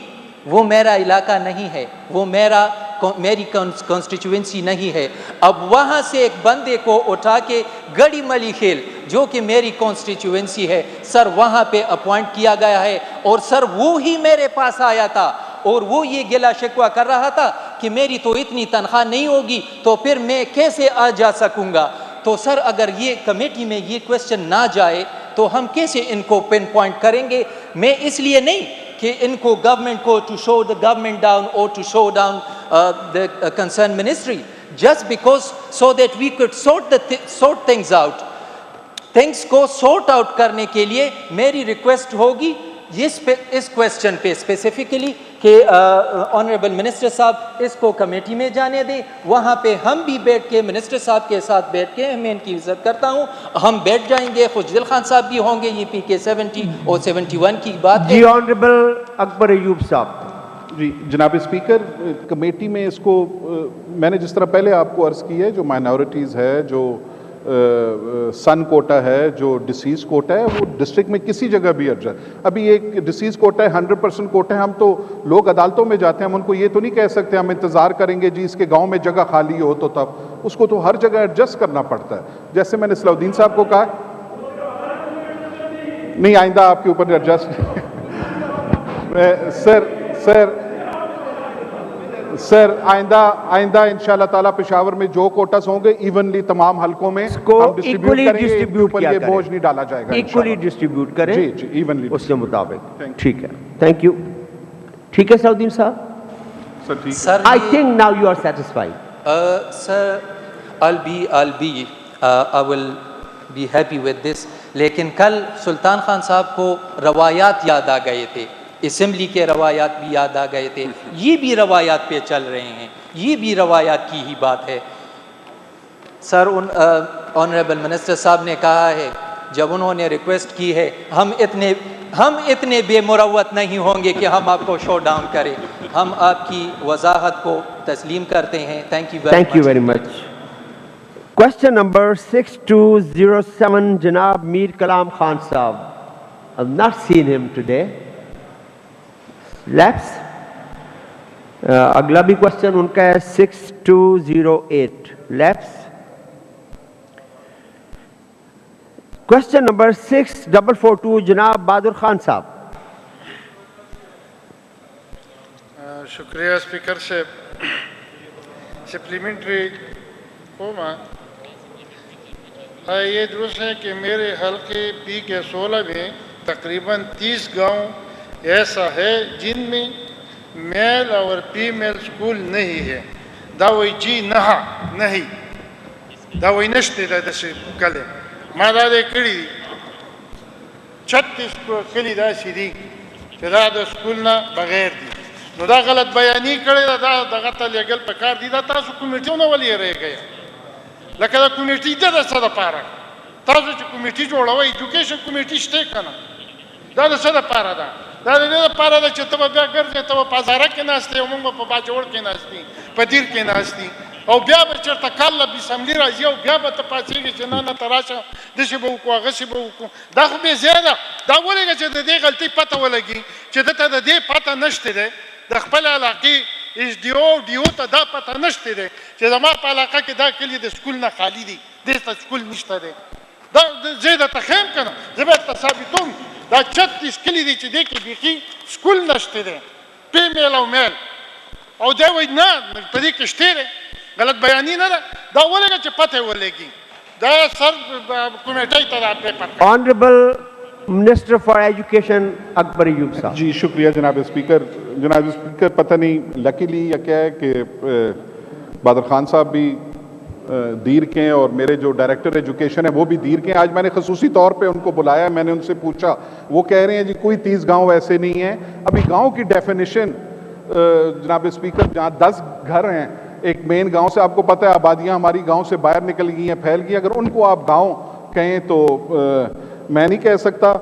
وہ میرا علاقہ نہیں ہے, وہ میری کانسٹیچوئنسی نہیں ہے. اب وہاں سے ایک بندے کو اٹھا کے گڑی ملی خیل جو کہ میری کانسٹیچوئنسی ہے سر وہاں پہ اپوائنٹ کیا گیا ہے. اور سر وہ ہی میرے پاس آیا تھا اور وہ یہ گلا شکوہ کر رہا تھا کہ میری تو اتنی تنخواہ نہیں ہوگی تو پھر میں کیسے آ جا سکوں گا. تو سر اگر یہ کمیٹی میں یہ کوشچن نہ جائے تو ہم کیسے ان کو پن پوائنٹ کریں گے. میں اس لیے نہیں کہ ان کو گورنمنٹ کو to show the government down اور to show down the concern ministry, just because so that we could sort things out. Things کو سورٹ آؤٹ کرنے کے لیے میری ریکویسٹ ہوگی اس کوشچن پہ اسپیسیفکلی کہ آنریبل منسٹر صاحب اس کو کمیٹی میں جانے دیں. وہاں پہ ہم بھی بیٹھ کے منسٹر صاحب کے ساتھ بیٹھ کے, میں ان کی عزت کرتا ہوں, ہم بیٹھ جائیں گے. خوشدل خان صاحب بھی ہوں گے. یہ پی کے 70 اور 71 کی بات ہے. جی آنریبل اکبر ایوب صاحب. جی جناب اسپیکر, کمیٹی میں اس کو میں نے جس طرح پہلے آپ کو عرض کی ہے, جو مائنورٹیز ہے, جو سن کوٹا ہے, جو ڈیسیز کوٹا ہے, وہ ڈسٹرکٹ میں کسی جگہ بھی ایڈجسٹ. ابھی ایک ڈیسیز کوٹا ہے, 100% کوٹا ہے. ہم تو لوگ عدالتوں میں جاتے ہیں, ہم ان کو یہ تو نہیں کہہ سکتے ہم انتظار کریں گے جی اس کے گاؤں میں جگہ خالی ہو تو تب. اس کو تو ہر جگہ ایڈجسٹ کرنا پڑتا ہے. جیسے میں نے صلاح الدین صاحب کو کہا, نہیں آئندہ آپ کے اوپر ایڈجسٹ سر آئندہ انشاءاللہ تعالیٰ پشاور میں جو کوٹاس ہوں گے ایونلی تمام حلقوں میں ہم ڈسٹریبیوٹ کریں گے, اوپر یہ بوجھ نہیں ڈالا جائے گا. ایکولی ڈسٹریبیوٹ کریں جی ایونلی اس کے مطابق. ٹھیک ہے, تھینک یو. ٹھیک ہے صلاح الدین صاحب, سر I think now you are satisfied. Sir, I will be happy with this. لیکن کل سلطان خان صاحب کو روایات یاد آ گئے تھے, اسمبلی کے روایات بھی یاد آ گئے تھے. یہ بھی روایات پہ چل رہے ہیں, یہ بھی روایات کی ہی بات ہے. سر آنریبل منسٹر صاحب نے کہا ہے, جب انہوں نے ریکویسٹ کی ہے, ہم اتنے بے مروت نہیں ہوں گے کہ ہم آپ کو شو ڈاؤن کریں. ہم آپ کی وضاحت کو تسلیم کرتے ہیں. Thank you very much. Question number 6207, Janab Mir Kalam Khan Saab. I've not seen him today. Lapse. اگلا بھی question ان کا ہے 6208. Lapse. Question number 6442, Janab Bahadur Khan Saab. شکریہ اسپیکر سے. سپلیمنٹری ہوما یہ درست ہے کہ میرے حلقے پی کے 16 میں تقریباً 30 گاؤں ایسا ہے جن میں میل اور فیمیل سکول نہیں ہے. داوئی جی نہا نہیں داوئی نشتے دا دس کلے ما دا دے کڑی 36 کلی دا سی دی کہ دا دا سکول نا بغیر دی. نو دا غلط بیانی کړی دا دغه ته لېږل پکار دي دا تاسو کمیټیونه ولې رهیږئ لکه دا کمیټي ده د څه دپاره تاسو چې کمیټي جوړوئ ایجوکیشن کمیټي شته که نه دا د څه دپاره ده دا د دې دپاره ده چې ته به بیا ګرځې ته به په هزاره کې ناست یې او موږ به په باجوړ کې ناست یو په دیر کې ناست یو او بیا به چېرته کال له اسمبلي راځي او بیا به ته پاڅېږي چې نه نه ته راشه داسې به وکړو هغسې به وکړو دا خو بې ځایه ده دا ولېږه چې د دې غلطۍ پته ولګي چې دته د دې پته نشته دی د خپل علاقې ایچ ډي او ډي او ته دا پته نشته دی چې زما په علاقه کې دا کلي د سکول نه خالي دي دې ته سکول نشته دی دا زه یې درته ښیم که نه زه به درته ثابتوم دا 36 کلي دي چې دې کې بیخي سکول نشته دی فیمیل او میل او دی وایي نه په دې کې شته دی غلط بیانی نه ده دا ولېږه چې پته ولګي دا سر کمیټۍ ته دا paper honourable minister for education Akbar Ayub صاحب. جی شکریہ جناب اسپیکر. جناب اسپیکر پتہ نہیں لکیلی یا کیا ہے کہ بادر خان صاحب بھی دیر کے ہیں اور میرے جو ڈائریکٹر ایجوکیشن ہے وہ بھی دیر کے ہیں. آج میں نے خصوصی طور پہ ان کو بلایا, میں نے ان سے پوچھا, وہ کہہ رہے ہیں جی کوئی 30 گاؤں ایسے نہیں ہیں. ابھی گاؤں کی ڈیفینیشن جناب اسپیکر جہاں 10 گھر ہیں ایک مین گاؤں سے, آپ کو پتہ ہے آبادیاں ہماری گاؤں سے باہر نکل گئی ہیں, پھیل گئی ہیں, اگر ان کو آپ گاؤں کہیں تو میں نہیں کہہ سکتا.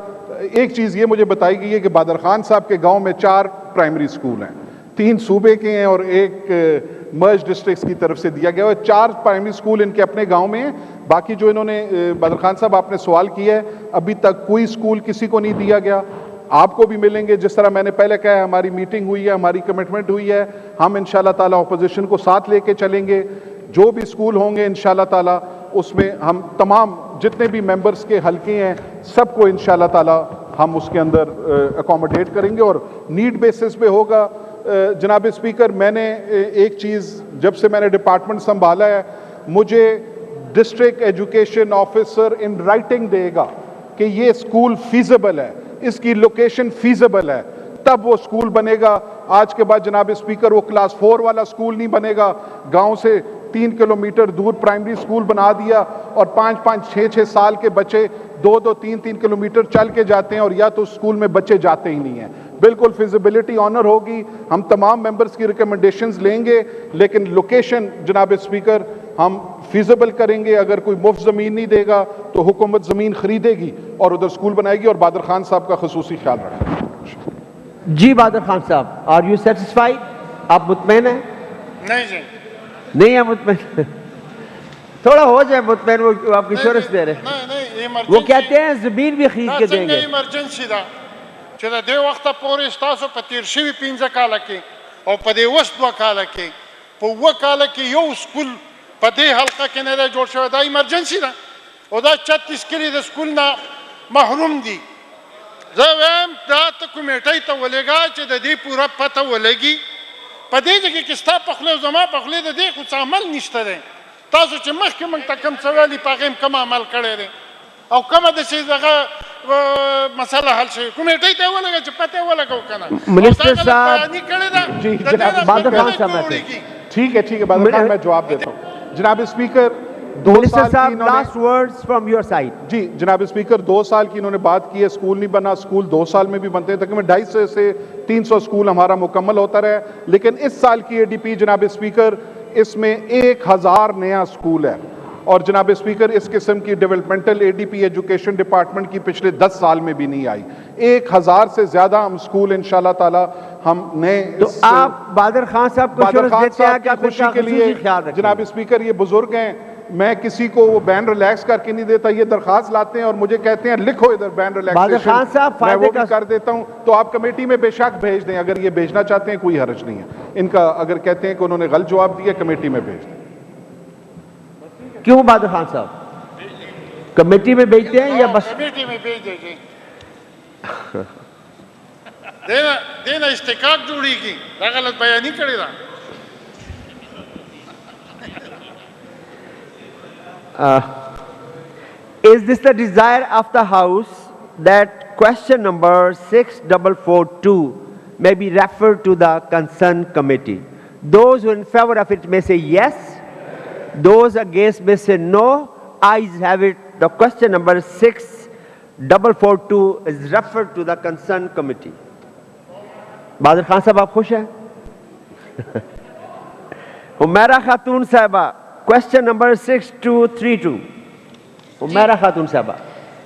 ایک چیز یہ مجھے بتائی گئی ہے کہ بادر خان صاحب کے گاؤں میں 4 پرائمری سکول ہیں, 3 صوبے کے ہیں اور ایک مرج ڈسٹرکٹس کی طرف سے دیا گیا ہے. 4 پرائمری سکول ان کے اپنے گاؤں میں ہیں. باقی جو انہوں نے بادر خان صاحب آپ نے سوال کیا ہے, ابھی تک کوئی سکول کسی کو نہیں دیا گیا. آپ کو بھی ملیں گے, جس طرح میں نے پہلے کہا ہے ہماری میٹنگ ہوئی ہے, ہماری کمٹمنٹ ہوئی ہے, ہم انشاءاللہ تعالیٰ اپوزیشن کو ساتھ لے کے چلیں گے. جو بھی سکول ہوں گے انشاءاللہ تعالیٰ اس میں ہم تمام جتنے بھی ممبرز کے حلقے ہیں سب کو انشاءاللہ تعالیٰ ہم اس کے اندر اکوموڈیٹ کریں گے اور نیڈ بیسس پہ ہوگا. جناب اسپیکر میں نے ایک چیز جب سے میں نے ڈپارٹمنٹ سنبھالا ہے, مجھے district education officer in writing دے گا کہ یہ اسکول فیزیبل ہے, اس کی لوکیشن فیزیبل ہے, تب وہ اسکول بنے گا. آج کے بعد جناب اسپیکر وہ کلاس 4 والا اسکول نہیں بنے گا. گاؤں سے 3 کلومیٹر دور پرائمری اسکول بنا دیا اور 5-5, 6-6 سال کے بچے 2-2, 3-3 کلومیٹر چل کے جاتے ہیں اور یا تو اسکول میں بچے جاتے ہی نہیں ہیں. بالکل فیزیبلٹی آنر ہوگی, ہم تمام ممبرز کی ریکمنڈیشنز لیں گے, لیکن لوکیشن جناب اسپیکر ہم فیزیبل کریں گے. اگر کوئی مفت زمین نہیں دے گا تو حکومت زمین خریدے گی اور ادھر اسکول بنائے گی, اور بادر خان صاحب کا خصوصی خیال رکھیں گے. جی بادر خان صاحب, آر یو سیٹسفائیڈ؟ آپ مطمئن ہیں؟ نہیں جی نہیں ہے مطمئن؟ تھوڑا ہو جائے مطمئن, وہ آپ کی شورش دے رہے ہیں. وہ کہتے ہیں زمین بھی خرید کے دیں گے. ایمرجنسی دا چې د دې وخته پورې ستاسو په تیر شوي 15 کاله کې او په دې اوس 2 کاله کې په 2 کاله کې یو سکول په دې حلقه کې نه دی جوړ شوی. دا ایمرجنسي ده او دا 36 کلي د سکول نه محروم دي. زه وایم دا ته کمیټۍ ته ولېږه چې د دې پوره پته ولګي. په دې ځای کې ستا په خولې او زما په خولې د دې خو څه عمل نشته دی. تاسو چې مخکې موږ ته کوم څه ویلي په هغې هم کوم عمل کړی دی او کومه داسې دغه مسله حل شوې. کمیټۍ ته یې ولګه چې پته یې ولګو که نه. منسٹر صاحب جی جناب بادر خان صاحب, ٹھیک ہے بادر خان میں جواب دیتا ہوں. جناب اسپیکر 2 سال کی last words from your side. جی جناب اسپیکر 2 سال کی انہوں نے بات کی ہے, اسکول نہیں بنا, اسکول 2 سال میں بھی بنتے ہیں, تقریباً 250 سے 300 اسکول ہمارا مکمل ہوتا رہا. لیکن اس سال کی اے ڈی پی جناب اسپیکر اس میں 1000 نیا اسکول ہے, اور جناب اسپیکر اس قسم کی ڈیولپمنٹل اے ڈی پی ایجوکیشن ڈپارٹمنٹ کی پچھلے 10 سال میں بھی نہیں آئی. 1000 سے زیادہ ہم اسکول انشاءاللہ تعالی ہم نئے. تو آپ بادر خان صاحب کو بادر خان صاحب کی خوشی کے لیے جناب اسپیکر یہ بزرگ ہیں, میں کسی کو وہ بین ریلیکس کر کے نہیں دیتا, یہ درخواست لاتے ہیں اور مجھے کہتے ہیں لکھو ادھر بین ریلیکسیشن, میں وہ بھی کر دیتا ہوں. تو آپ کمیٹی میں بے شک بھیج دیں, اگر یہ بھیجنا چاہتے ہیں کوئی حرج نہیں ہے ان کا. اگر کہتے ہیں کہ انہوں نے غلط جواب دیا کمیٹی میں بھیج دیں. کیوں بادر خان صاحب کمیٹی میں بھیجتے ہیں یا بس کمیٹی میں بھیج دیجیے؟ دینا استحقاق جوڑی کی دا غلط بیانی کړی دا. Is this the desire of the House that question number 6442 may be referred to the concerned committee? Those who are in favor of it may say yes. Those against may say no. Ayes have it. The question number 6442 is referred to the concerned committee. Badr Khan sahab, aap khush hain? Humaira Khatun Sahaba, question number 6232. Humaira Khatun Sahaba.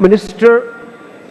Minister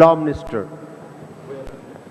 Law Minister.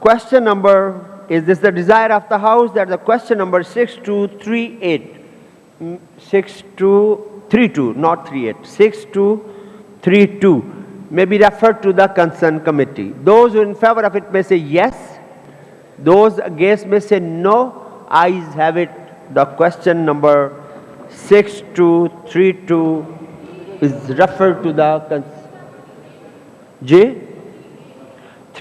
Question number, is this the desire of the house that the question number 6238, 6232, not 38, 6232 may be referred to the concerned committee. Those who in favor of it may say yes, those against may say no. Ayes have it. The question number 6232 is referred to the J.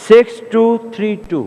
6232।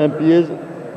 MPs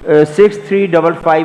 6355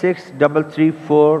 6334.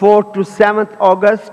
4 to 7 August.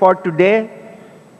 for today.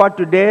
for today.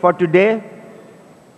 for today.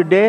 today.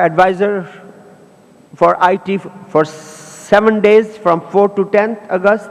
advisor for IT for 7 days from 4 to 10 August.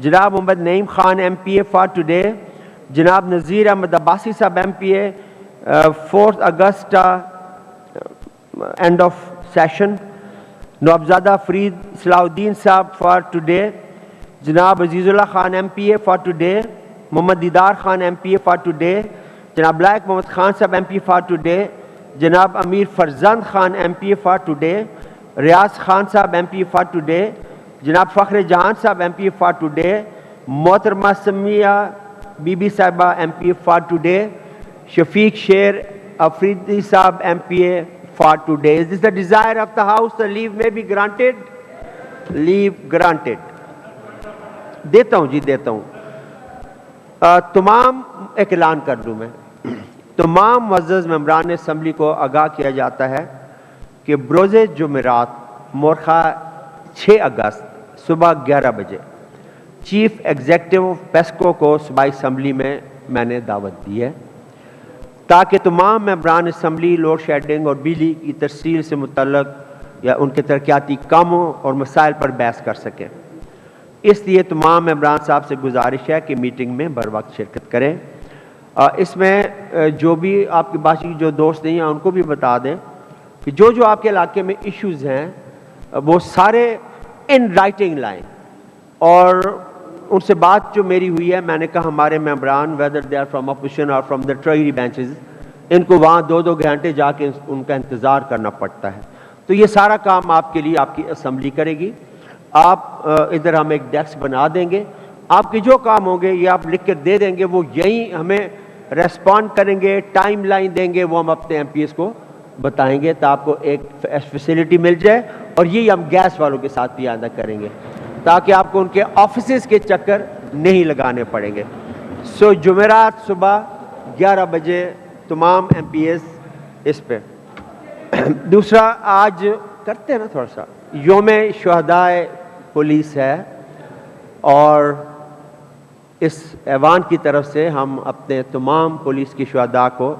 Janab Muhammad Naeem Khan MPA for today, Janab Nazir Ahmad Abbasi Sahab MPA, 4th August end of session. Nawabzada Farid Salahuddin Sahab for today, Janab Azizullah Khan MPA for today, Muhammad Didar Khan MPA for today, Janab Laik Muhammad Khan Sahab MP for today, Janab Amir Farzand Khan MPA for today, Riaz Khan Sahab MP for today, Janab Fakhre Jahan Sahab MP for today, Mohtarma Samia Bibi Sahiba MP for today, Shafiq Sher Afridi Sahab MPA for today. Is this the desire of the House? The leave may be granted? Leave granted. دیتا ہوں جی دیتا ہوں. تمام ایک اعلان کر دوں میں, تمام معزز ممبران اسمبلی کو آگاہ کیا جاتا ہے کہ بروز جمعرات مورخہ 6 اگست صبح 11 بجے چیف ایگزیکٹو پیسکو کو صوبائی اسمبلی میں نے دعوت دی ہے تاکہ تمام ممبران اسمبلی لوڈ شیڈنگ اور بجلی کی ترسیل سے متعلق یا ان کے ترقیاتی کاموں اور مسائل پر بحث کر سکیں. اس لیے تمام ممبران صاحب سے گزارش ہے کہ میٹنگ میں بر وقت شرکت کریں. اس میں جو بھی آپ کے باقی جو دوست نہیں ہیں ان کو بھی بتا دیں کہ جو آپ کے علاقے میں ایشوز ہیں وہ سارے ان رائٹنگ لائیں, اور ان سے بات جو میری ہوئی ہے میں نے کہا ہمارے ممبران whether they are from opposition اور فرام دا ٹریجری بینچز ان کو وہاں 2 گھنٹے جا کے ان کا انتظار کرنا پڑتا ہے. تو یہ سارا کام آپ کے لیے آپ کی اسمبلی کرے گی. آپ ادھر ہم ایک ڈیسک بنا دیں گے, آپ کے جو کام ہوں گے یہ آپ لکھ کے دے دیں گے, وہ یہیں ہمیں ریسپونڈ کریں گے, ٹائم لائن دیں گے, وہ ہم اپنے ایم پی ایس کو بتائیں گے تو آپ کو ایک فیسلٹی مل جائے. اور یہی ہم گیس والوں کے ساتھ بھی آئندہ کریں گے تاکہ آپ کو ان کے آفیسز کے چکر نہیں لگانے پڑیں گے. سو جمعرات صبح 11 بجے تمام ایم پی ایس اس پہ. دوسرا آج کرتے ہیں نا تھوڑا سا یوم شہدائے پولیس ہے, اور اس ایوان کی طرف سے ہم اپنے تمام پولیس کی شہداء کو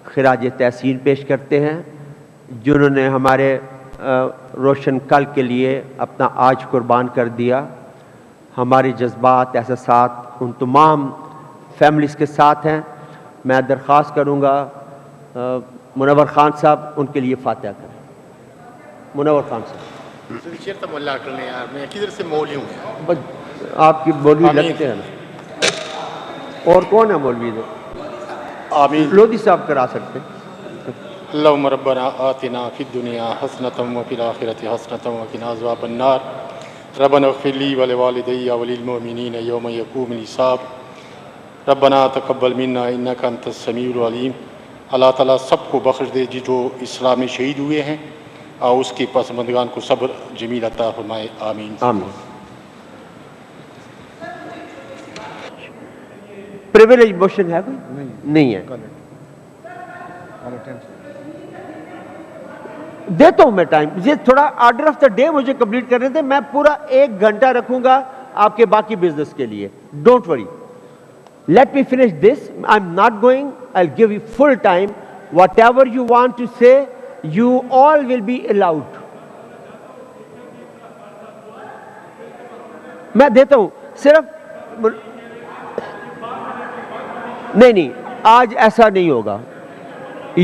خراج تحسین پیش کرتے ہیں جنہوں نے ہمارے روشن کل کے لیے اپنا آج قربان کر دیا. ہمارے جذبات احساسات ان تمام فیملیز کے ساتھ ہیں. میں درخواست کروں گا منور خان صاحب ان کے لیے فاتحہ کریں. منور خان صاحب آپ کی مولوی لگتے ہیں نا, اور کون ہے مولوی آمین. لودھی صاحب کرا سکتے ہیں. اللہم ربنا آتنا فی الدنیا حسنۃ وفی الآخرۃ حسنۃ وقنا عذاب النار. ربنا اغفر لی ولوالدی وللمؤمنین یوم یقوم الحساب. ربنا تقبل منا انک انت السمیع العلیم. اللہ تعالیٰ سب کو بخش دے جو اسلام میں شہید ہوئے ہیں, اور اس کے پسماندگان کو صبر جمیل عطا فرمائے. آمین. آمین. پریویلیج موشن ہے کوئی نہیں ہے, دیتا ہوں میں ٹائم. یہ تھوڑا آرڈر آف دا ڈے مجھے کمپلیٹ کرنے تھے. میں پورا 1 گھنٹہ رکھوں گا آپ کے باقی بزنس کے لیے. Don't worry, let me finish this. I am not going, I will give you full time. Whatever you want to say you all will be allowed. میں دیتا ہوں صرف نہیں آج ایسا نہیں ہوگا.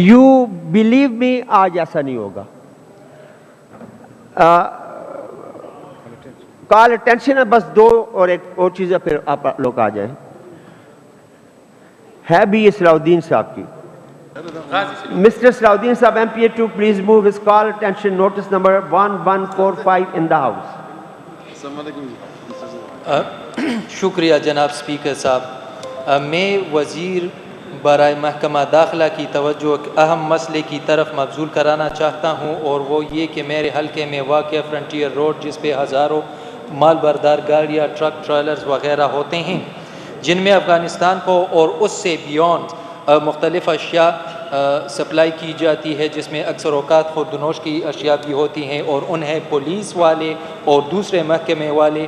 You believe me, آج ایسا نہیں ہوگا. کال اٹینشن ہے بس 2 اور ایک اور چیزیں پھر آپ لوگ آ جائیں. ہے بھی صلاح الدین صاحب کی. Mr. Salahuddin Sahab MPA to please move his call attention notice number 1145 in the house. شکریہ جناب اسپیکر صاحب. میں وزیر برائے محکمہ داخلہ کی توجہ اہم مسئلے کی طرف مبذول کرانا چاہتا ہوں, اور وہ یہ کہ میرے حلقے میں واقع فرنٹیئر روڈ جس پہ ہزاروں مال بردار گاڑیاں, ٹرک, ٹریلرز وغیرہ ہوتے ہیں جن میں افغانستان کو اور اس سے بیونڈ مختلف اشیاء سپلائی کی جاتی ہے, جس میں اکثر اوقات خود نوش کی اشیاء بھی ہوتی ہیں, اور انہیں پولیس والے اور دوسرے محکمے والے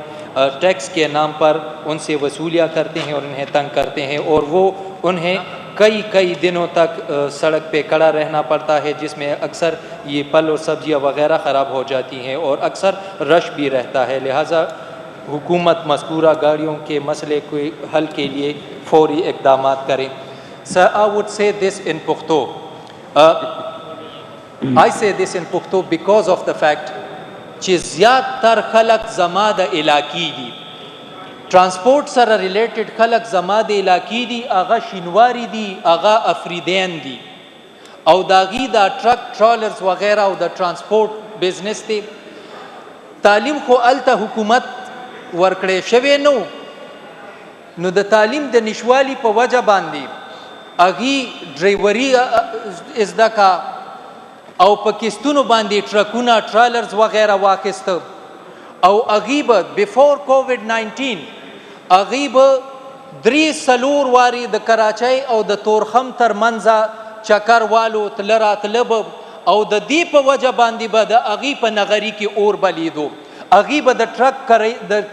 ٹیکس کے نام پر ان سے وصولیاں کرتے ہیں اور انہیں تنگ کرتے ہیں, اور وہ انہیں کئی دنوں تک سڑک پہ کھڑا رہنا پڑتا ہے, جس میں اکثر یہ پھل اور سبزیاں وغیرہ خراب ہو جاتی ہیں اور اکثر رش بھی رہتا ہے. لہٰذا حکومت مذکورہ گاڑیوں کے مسئلے کے حل کے لیے فوری اقدامات کریں. Sir, I would say this in Pukhto. I say this in Pukhto because of the fact کہ زیادہ تر خلق زماد علاقی دی ٹرانسپورٹ سر ریلیٹڈ خلق زماد علاقی دی آغا شنواری دی آغا افریدین دی او داغی دا ٹرک ٹرالرز وغیرہ او دا ٹرانسپورٹ بزنس دی تعلیم خو التا حکومت ورکڑے شوے نو دا تعلیم دا نشوالی پا وجہ باندی اگی ڈرائیوری ازدا کا او پاکستانو باندې ټرکونه ټرالرز وغیرہ واخیست او اغیب بیفور کووډ-19 اغیب 3 واری د کراچۍ او د تورخم تر منځه چکر والو تلرا طلب او د دې په وجه باندې به د اغي په نغری کې اور بلیدو اغي به د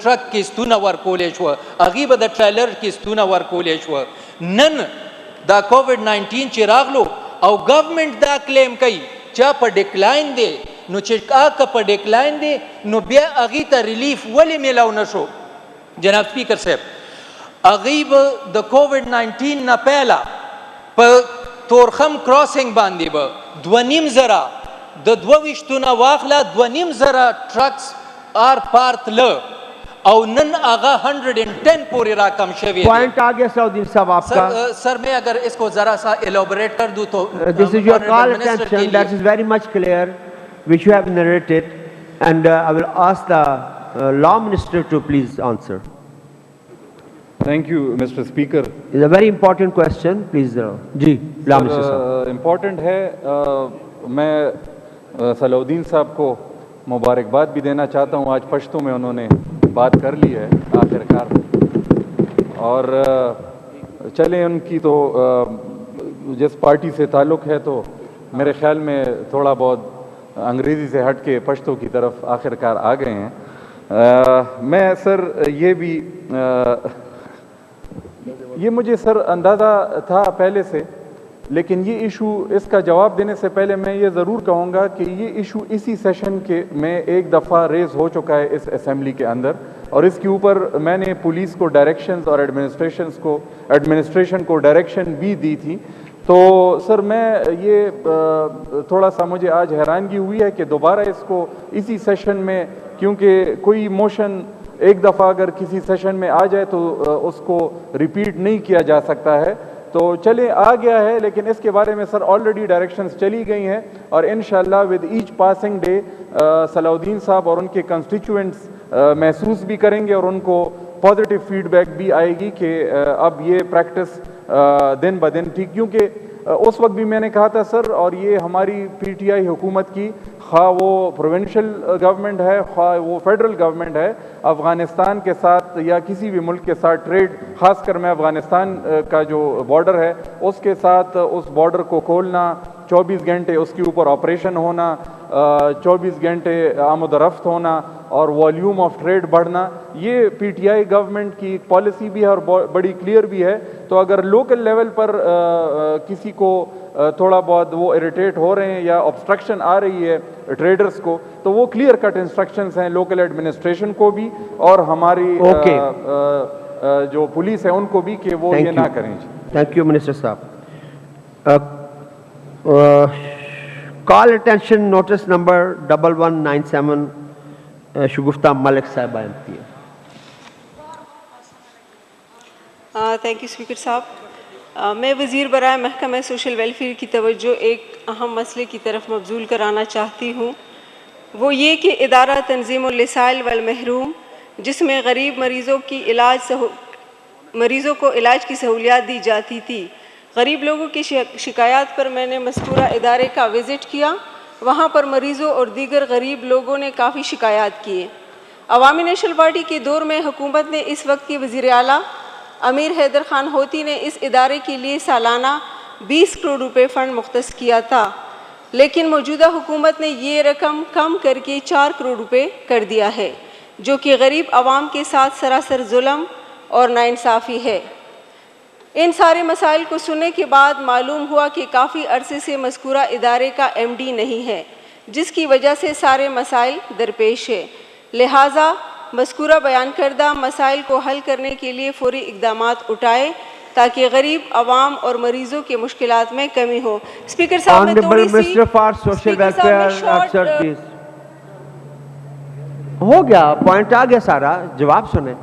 ټرک کیستونه ورکولې شو اغي به د ټریلر کیستونه ورکولې شو. نن دا کووډ-19 چې راغلو او گورنمنٹ دا کلیم کوي چا په ډیکلاین دی نو چې آکا په ډیکلاین دی نو بیا اغي ته ریلیف ولی میلاو نشو. جناب سپیکر صاحب اغي به د کووډ-19 نه پہلا په تورخم کراسنگ باندې به 2.5 د 22 واخله 2.5 ټرکس آر پارت ل او نن آغا 110 پوری راکم شوی پوائنٹ آگیا سعودین صاحب آپ کا سر میں اگر اس کو ذرا سا ایلابریٹ کر دوں تو this is your call attention that is very much clear which you have narrated and I will ask the law minister to please answer. Thank you Mr. Speaker. It's a very important question please G law minister صاحب. important ہے میں صلاح صاحب کو مبارکباد بھی دینا چاہتا ہوں. آج پشتوں میں انہوں نے بات کر لی ہے آخر کار اور چلیں ان کی تو جس پارٹی سے تعلق ہے تو میرے خیال میں تھوڑا بہت انگریزی سے ہٹ کے پشتوں کی طرف آخر کار آ گئے ہیں. میں سر یہ مجھے سر اندازہ تھا پہلے سے لیکن یہ ایشو اس کا جواب دینے سے پہلے میں یہ ضرور کہوں گا کہ یہ ایشو اسی سیشن کے میں ایک دفعہ ریز ہو چکا ہے اس اسمبلی کے اندر اور اس کے اوپر میں نے پولیس کو ڈائریکشنز اور ایڈمنسٹریشن کو ڈائریکشن بھی دی تھی. تو سر میں یہ تھوڑا سا مجھے آج حیرانگی ہوئی ہے کہ دوبارہ اس کو اسی سیشن میں کیونکہ کوئی موشن ایک دفعہ اگر کسی سیشن میں آ جائے تو اس کو ریپیٹ نہیں کیا جا سکتا ہے. تو چلیں آ گیا ہے لیکن اس کے بارے میں سر آلریڈی ڈائریکشنز چلی گئی ہیں اور انشاءاللہ ود ایچ پاسنگ ڈے صلاح الدین صاحب اور ان کے کنسٹیچوئنٹس محسوس بھی کریں گے اور ان کو پازیٹیو فیڈ بیک بھی آئے گی کہ اب یہ پریکٹس دن بدن ٹھیک کیونکہ اس وقت بھی میں نے کہا تھا سر اور یہ ہماری پی ٹی آئی حکومت کی خواہ وہ پروونشل گورنمنٹ ہے خواہ وہ فیڈرل گورنمنٹ ہے افغانستان کے ساتھ یا کسی بھی ملک کے ساتھ ٹریڈ خاص کر میں افغانستان کا جو بارڈر ہے اس کے ساتھ اس بارڈر کو کھولنا 24 گھنٹے اس کے اوپر آپریشن ہونا 24 گھنٹے آمد و رفت ہونا اور والیوم آف ٹریڈ بڑھنا یہ پی ٹی آئی گورنمنٹ کی پالیسی بھی ہے اور بڑی کلیئر بھی ہے. تو اگر لوکل لیول پر کسی کو تھوڑا بہت وہ اریٹیٹ ہو رہے ہیں یا obstruction آ رہی ہے ٹریڈرز کو تو وہ کلیئر کٹ انسٹرکشنز ہیں لوکل ایڈمنسٹریشن کو بھی اور ہماری جو پولیس ہے ان کو بھی کہ وہ یہ نہ کریں. تھینک یو منسٹر صاحب. کال اٹینشن نوٹس نمبر 1197 شگفتہ ملک صاحب آئیں کی. تھینک یو اسپیکر صاحب. میں وزیر برائے محکمہ سوشل ویلفیئر کی توجہ ایک اہم مسئلے کی طرف مبذول کرانا چاہتی ہوں. وہ یہ کہ ادارہ تنظیم اللسائل والمحروم جس میں غریب مریضوں کو علاج کی سہولیات دی جاتی تھی غریب لوگوں کی شکایات پر میں نے مذکورہ ادارے کا وزٹ کیا. وہاں پر مریضوں اور دیگر غریب لوگوں نے کافی شکایات کیے. عوامی نیشنل پارٹی کے دور میں حکومت نے اس وقت کے وزیر اعلیٰ امیر حیدر خان ہوتی نے اس ادارے کے لیے سالانہ 20 کروڑ روپے فنڈ مختص کیا تھا لیکن موجودہ حکومت نے یہ رقم کم کر کے 4 کروڑ روپے کر دیا ہے جو کہ غریب عوام کے ساتھ سراسر ظلم اور ناانصافی ہے. ان سارے مسائل کو سننے کے بعد معلوم ہوا کہ کافی عرصے سے مذکورہ ادارے کا MD نہیں ہے جس کی وجہ سے سارے مسائل درپیش ہے. لہٰذا مذکورہ بیان کردہ مسائل کو حل کرنے کے لیے فوری اقدامات اٹھائے تاکہ غریب عوام اور مریضوں کی مشکلات میں کمی ہو. اسپیکر صاحب میں تھوڑی سی ہو گیا, پوائنٹ آ گیا سارا, جواب سنیں.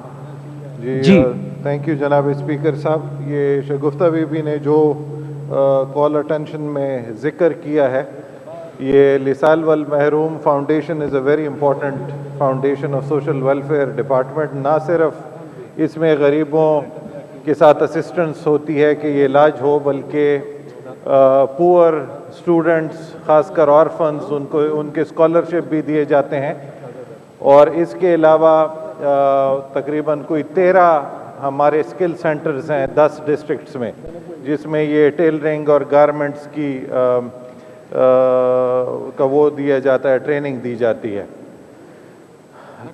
جی تھینک یو جناب اسپیکر صاحب. یہ شگفتہ بی بی نے جو کال اٹینشن میں ذکر کیا ہے, یہ لسال والمحروم foundation is a very important foundation of social welfare department. نہ صرف اس میں غریبوں کے ساتھ اسسٹنس ہوتی ہے کہ یہ علاج ہو, بلکہ پور اسٹوڈنٹس خاص کر آرفنز ان کے اسکالرشپ بھی دیے جاتے ہیں. اور اس کے علاوہ تقریباً کوئی 13 ہمارے اسکل سینٹرز ہیں 10 ڈسٹرکٹس میں, جس میں یہ ٹیلرنگ اور گارمنٹس کی کا وہ دیا جاتا ہے, ٹریننگ دی جاتی ہے.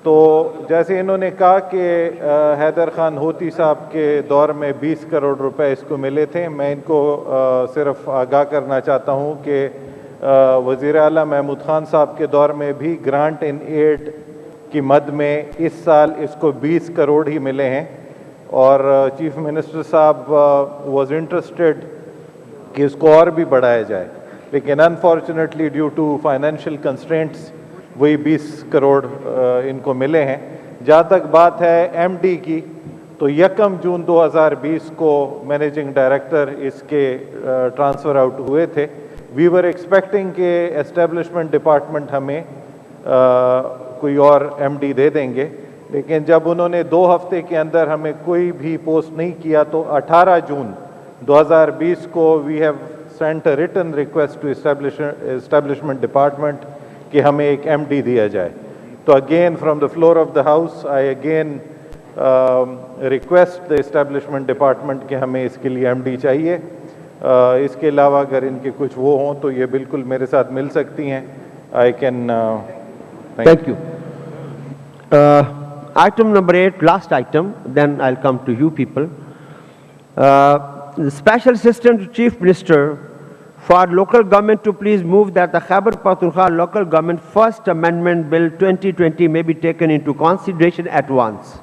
تو جیسے انہوں نے کہا کہ حیدر خان ہوتی صاحب کے دور میں 20 کروڑ روپے اس کو ملے تھے. میں ان کو صرف آگاہ کرنا چاہتا ہوں کہ وزیر اعلیٰ محمود خان صاحب کے دور میں بھی گرانٹ ان ایڈ کی مد میں اس سال اس کو 20 کروڑ ہی ملے ہیں. اور chief minister Sahib was interested کہ اس کو اور بھی بڑھایا جائے, لیکن unfortunately due to financial constraints وہی 20 کروڑ ان کو ملے ہیں. جہاں تک بات ہے ایم ڈی کی, تو 1 جون 2020 کو مینیجنگ ڈائریکٹر اس کے ٹرانسفر آؤٹ ہوئے تھے. وی ور ایکسپیکٹنگ کہ اسٹیبلشمنٹ ڈپارٹمنٹ ہمیں کوئی اور ایم ڈی دے دیں گے, لیکن جب انہوں نے 2 ہفتے کے اندر ہمیں کوئی بھی پوسٹ نہیں کیا, تو 18 جون 2020 کو we have sent a written request to establishment department کہ ہمیں ایک ایم ڈی دیا جائے. تو again from the floor of the house I again request the establishment department کہ ہمیں اس کے لیے ایم ڈی چاہیے. اس کے علاوہ اگر ان کے کچھ وہ ہوں تو یہ بالکل میرے ساتھ مل سکتی ہیں. I can. Thank you. Item number 8, last item, then I'll come to you people. The Special Assistant to Chief Minister for local government to please move that the Khyber Pakhtunkhwa Local Government First Amendment Bill 2020 may be taken into consideration at once.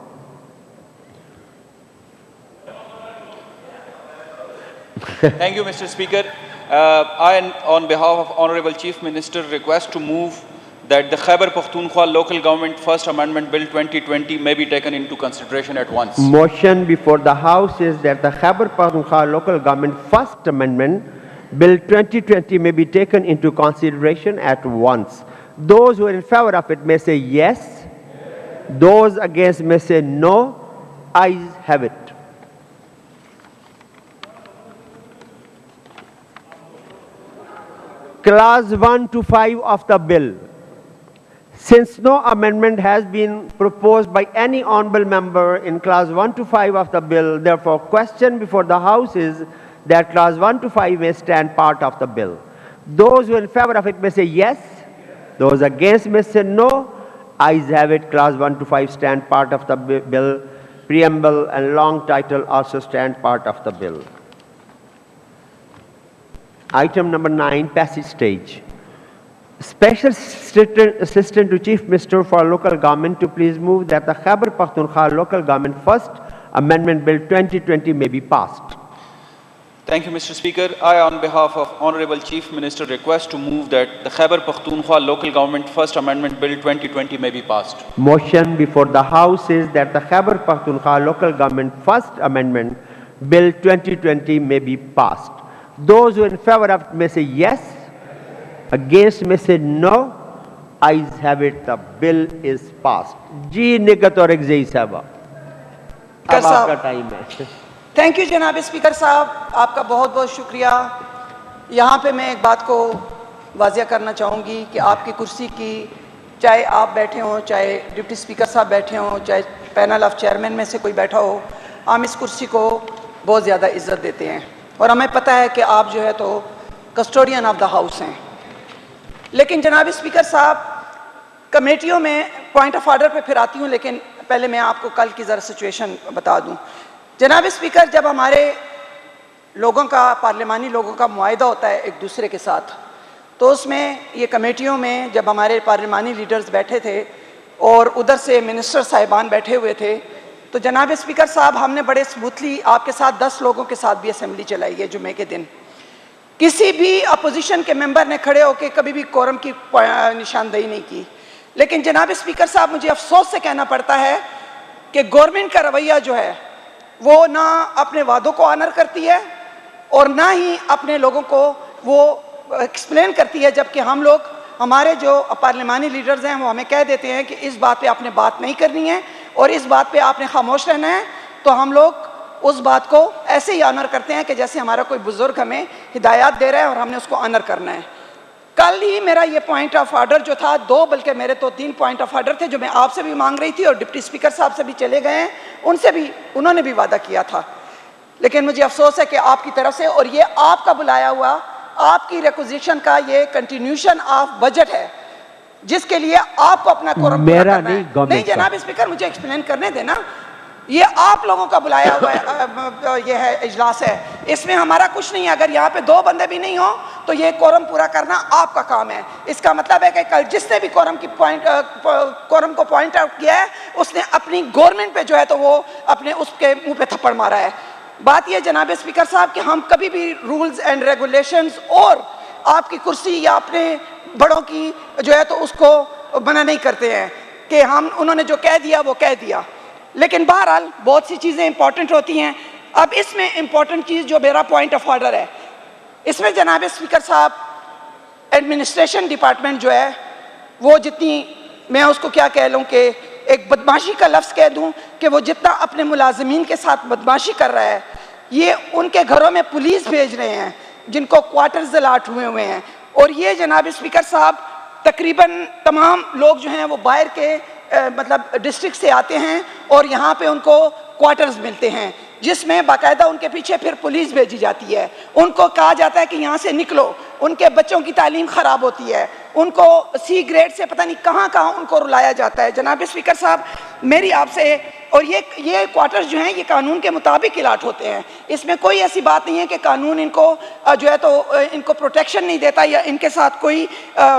Thank you, Mr. Speaker. I, on behalf of Honorable Chief Minister, request to move that the Khyber Pakhtunkhwa Local Government First Amendment Bill 2020 may be taken into consideration at once. Motion before the House is that the Khyber Pakhtunkhwa Local Government First Amendment Bill 2020 may be taken into consideration at once. Those who are in favor of it may say yes. Those against may say no. Ayes have it. Clause 1 to 5 of the bill. Since no amendment has been proposed by any honorable member in clause 1 to 5 of the bill, therefore question before the House is that clause 1 to 5 may stand part of the bill. Those who are in favor of it may say yes. Those against may say no. Ayes have it. Clause 1 to 5 stand part of the bill. Preamble and long title also stand part of the bill. Item number 9, passage stage. Special Assistant to Chief Minister for Local Government to please move that the Khyber Pakhtunkhwa Local Government First Amendment Bill 2020 may be passed. Thank you, Mr. Speaker. I, on behalf of Honorable Chief Minister, request to move that the Khyber Pakhtunkhwa Local Government First Amendment Bill 2020 may be passed. Motion before the House is that the Khyber Pakhtunkhwa Local Government First Amendment Bill 2020 may be passed. Those who are in favor of it may say yes. Against may say no. Ayes have it. The bill is passed. Ji Nigat aur Exai Sahaba. اب آپ کا time ہے. Thank you جناب speaker صاحب, آپ کا بہت بہت شکریہ. یہاں پہ میں ایک بات کو واضح کرنا چاہوں گی کہ آپ کی کرسی کی, چاہے آپ بیٹھے ہوں, چاہے ڈپٹی اسپیکر صاحب بیٹھے ہوں, چاہے پینل آف چیئرمین میں سے کوئی بیٹھا ہو, ہم اس کرسی کو بہت زیادہ عزت دیتے ہیں اور ہمیں پتہ ہے کہ آپ جو ہے تو کسٹوڈین آف دا ہاؤس ہیں. لیکن جناب اسپیکر صاحب, کمیٹیوں میں پوائنٹ آف آرڈر پہ پھر آتی ہوں, لیکن پہلے میں آپ کو کل کی ذرا سچویشن بتا دوں. جناب اسپیکر, جب ہمارے لوگوں کا, پارلیمانی لوگوں کا معاہدہ ہوتا ہے ایک دوسرے کے ساتھ, تو اس میں یہ کمیٹیوں میں جب ہمارے پارلیمانی لیڈرز بیٹھے تھے, اور ادھر سے منسٹر صاحبان بیٹھے ہوئے تھے. تو جناب اسپیکر صاحب ہم نے بڑے اسموتھلی آپ کے ساتھ 10 لوگوں کے ساتھ بھی اسمبلی چلائی ہے جمعے کے دن. کسی بھی اپوزیشن کے ممبر نے کھڑے ہو کے کبھی بھی کورم کی نشاندہی نہیں کی. لیکن جناب اسپیکر صاحب مجھے افسوس سے کہنا پڑتا ہے کہ گورنمنٹ کا رویہ جو ہے وہ نہ اپنے وعدوں کو آنر کرتی ہے اور نہ ہی اپنے لوگوں کو وہ ایکسپلین کرتی ہے, جبکہ ہم لوگ ہمارے جو پارلیمانی لیڈرز ہیں وہ ہمیں کہہ دیتے ہیں کہ اس بات پہ آپ نے بات نہیں کرنی ہے اور اس بات پہ آپ نے خاموش رہنا ہے. تو ہم لوگ اس بات کو ایسے ہی آنر کرتے ہیں کہ جیسے ہمارا کوئی بزرگ ہمیں ہدایات دے رہا ہے اور ہم نے اس کو آنر کرنا ہے. کل ہی میرا یہ پوائنٹ آف آرڈر جو تھا 2 بلکہ میرے تو 3 پوائنٹ آف آرڈر تھے جو میں آپ سے بھی مانگ رہی تھی اور ڈپٹی اسپیکر صاحب سے بھی چلے گئے ہیں, ان سے بھی انہوں نے بھی وعدہ کیا تھا. لیکن مجھے افسوس ہے کہ آپ کی طرف سے, اور یہ آپ کا بلایا ہوا آپ کی ریکوزیشن کا یہ کنٹینیوشن آف بجٹ ہے جس کے لیے آپ کو اپنا کورم پورا کرنا ہے. نہیں جناب اسپیکر مجھے ایکسپلین کرنے دینا. یہ آپ لوگوں کا بلایا ہوا یہ ہے اجلاس ہے, اس میں ہمارا کچھ نہیں ہے. اگر یہاں پہ 2 بندے بھی نہیں ہوں تو یہ کورم پورا کرنا آپ کا کام ہے. اس کا مطلب ہے کہ کل جس نے بھی کورم کو پوائنٹ آؤٹ کیا ہے اس نے اپنی گورنمنٹ پہ جو ہے تو وہ اپنے اس کے منہ پہ تھپڑ مارا ہے. بات یہ جناب اسپیکر صاحب کہ ہم کبھی بھی رولز اینڈ ریگولیشنز اور آپ کی کرسی یا اپنے بڑوں کی جو ہے تو اس کو منع نہیں کرتے ہیں کہ انہوں نے جو کہہ دیا وہ کہہ دیا. لیکن بہرحال بہت سی چیزیں امپورٹنٹ ہوتی ہیں. اب اس میں امپورٹنٹ چیز جو میرا پوائنٹ آف آرڈر ہے اس میں جناب اسپیکر صاحب ایڈمنسٹریشن ڈپارٹمنٹ جو ہے وہ جتنی, میں اس کو کیا کہہ لوں کہ ایک بدماشی کا لفظ کہہ دوں کہ وہ جتنا اپنے ملازمین کے ساتھ بدماشی کر رہا ہے, یہ ان کے گھروں میں پولیس بھیج رہے ہیں جن کو کوارٹرز الاٹ ہوئے ہیں. اور یہ جناب اسپیکر صاحب تقریباً تمام لوگ جو ہیں وہ باہر کے مطلب ڈسٹرکٹ سے آتے ہیں اور یہاں پہ ان کو کوارٹرز ملتے ہیں جس میں باقاعدہ ان کے پیچھے پھر پولیس بھیجی جاتی ہے. ان کو کہا جاتا ہے کہ یہاں سے نکلو. ان کے بچوں کی تعلیم خراب ہوتی ہے, ان کو سی گریڈ سے پتہ نہیں کہاں کہاں ان کو رلایا جاتا ہے. جناب اسپیکر صاحب میری آپ سے, اور یہ کوارٹرز جو ہیں یہ قانون کے مطابق الاٹ ہوتے ہیں. اس میں کوئی ایسی بات نہیں ہے کہ قانون ان کو جو ہے تو ان کو پروٹیکشن نہیں دیتا یا ان کے ساتھ کوئی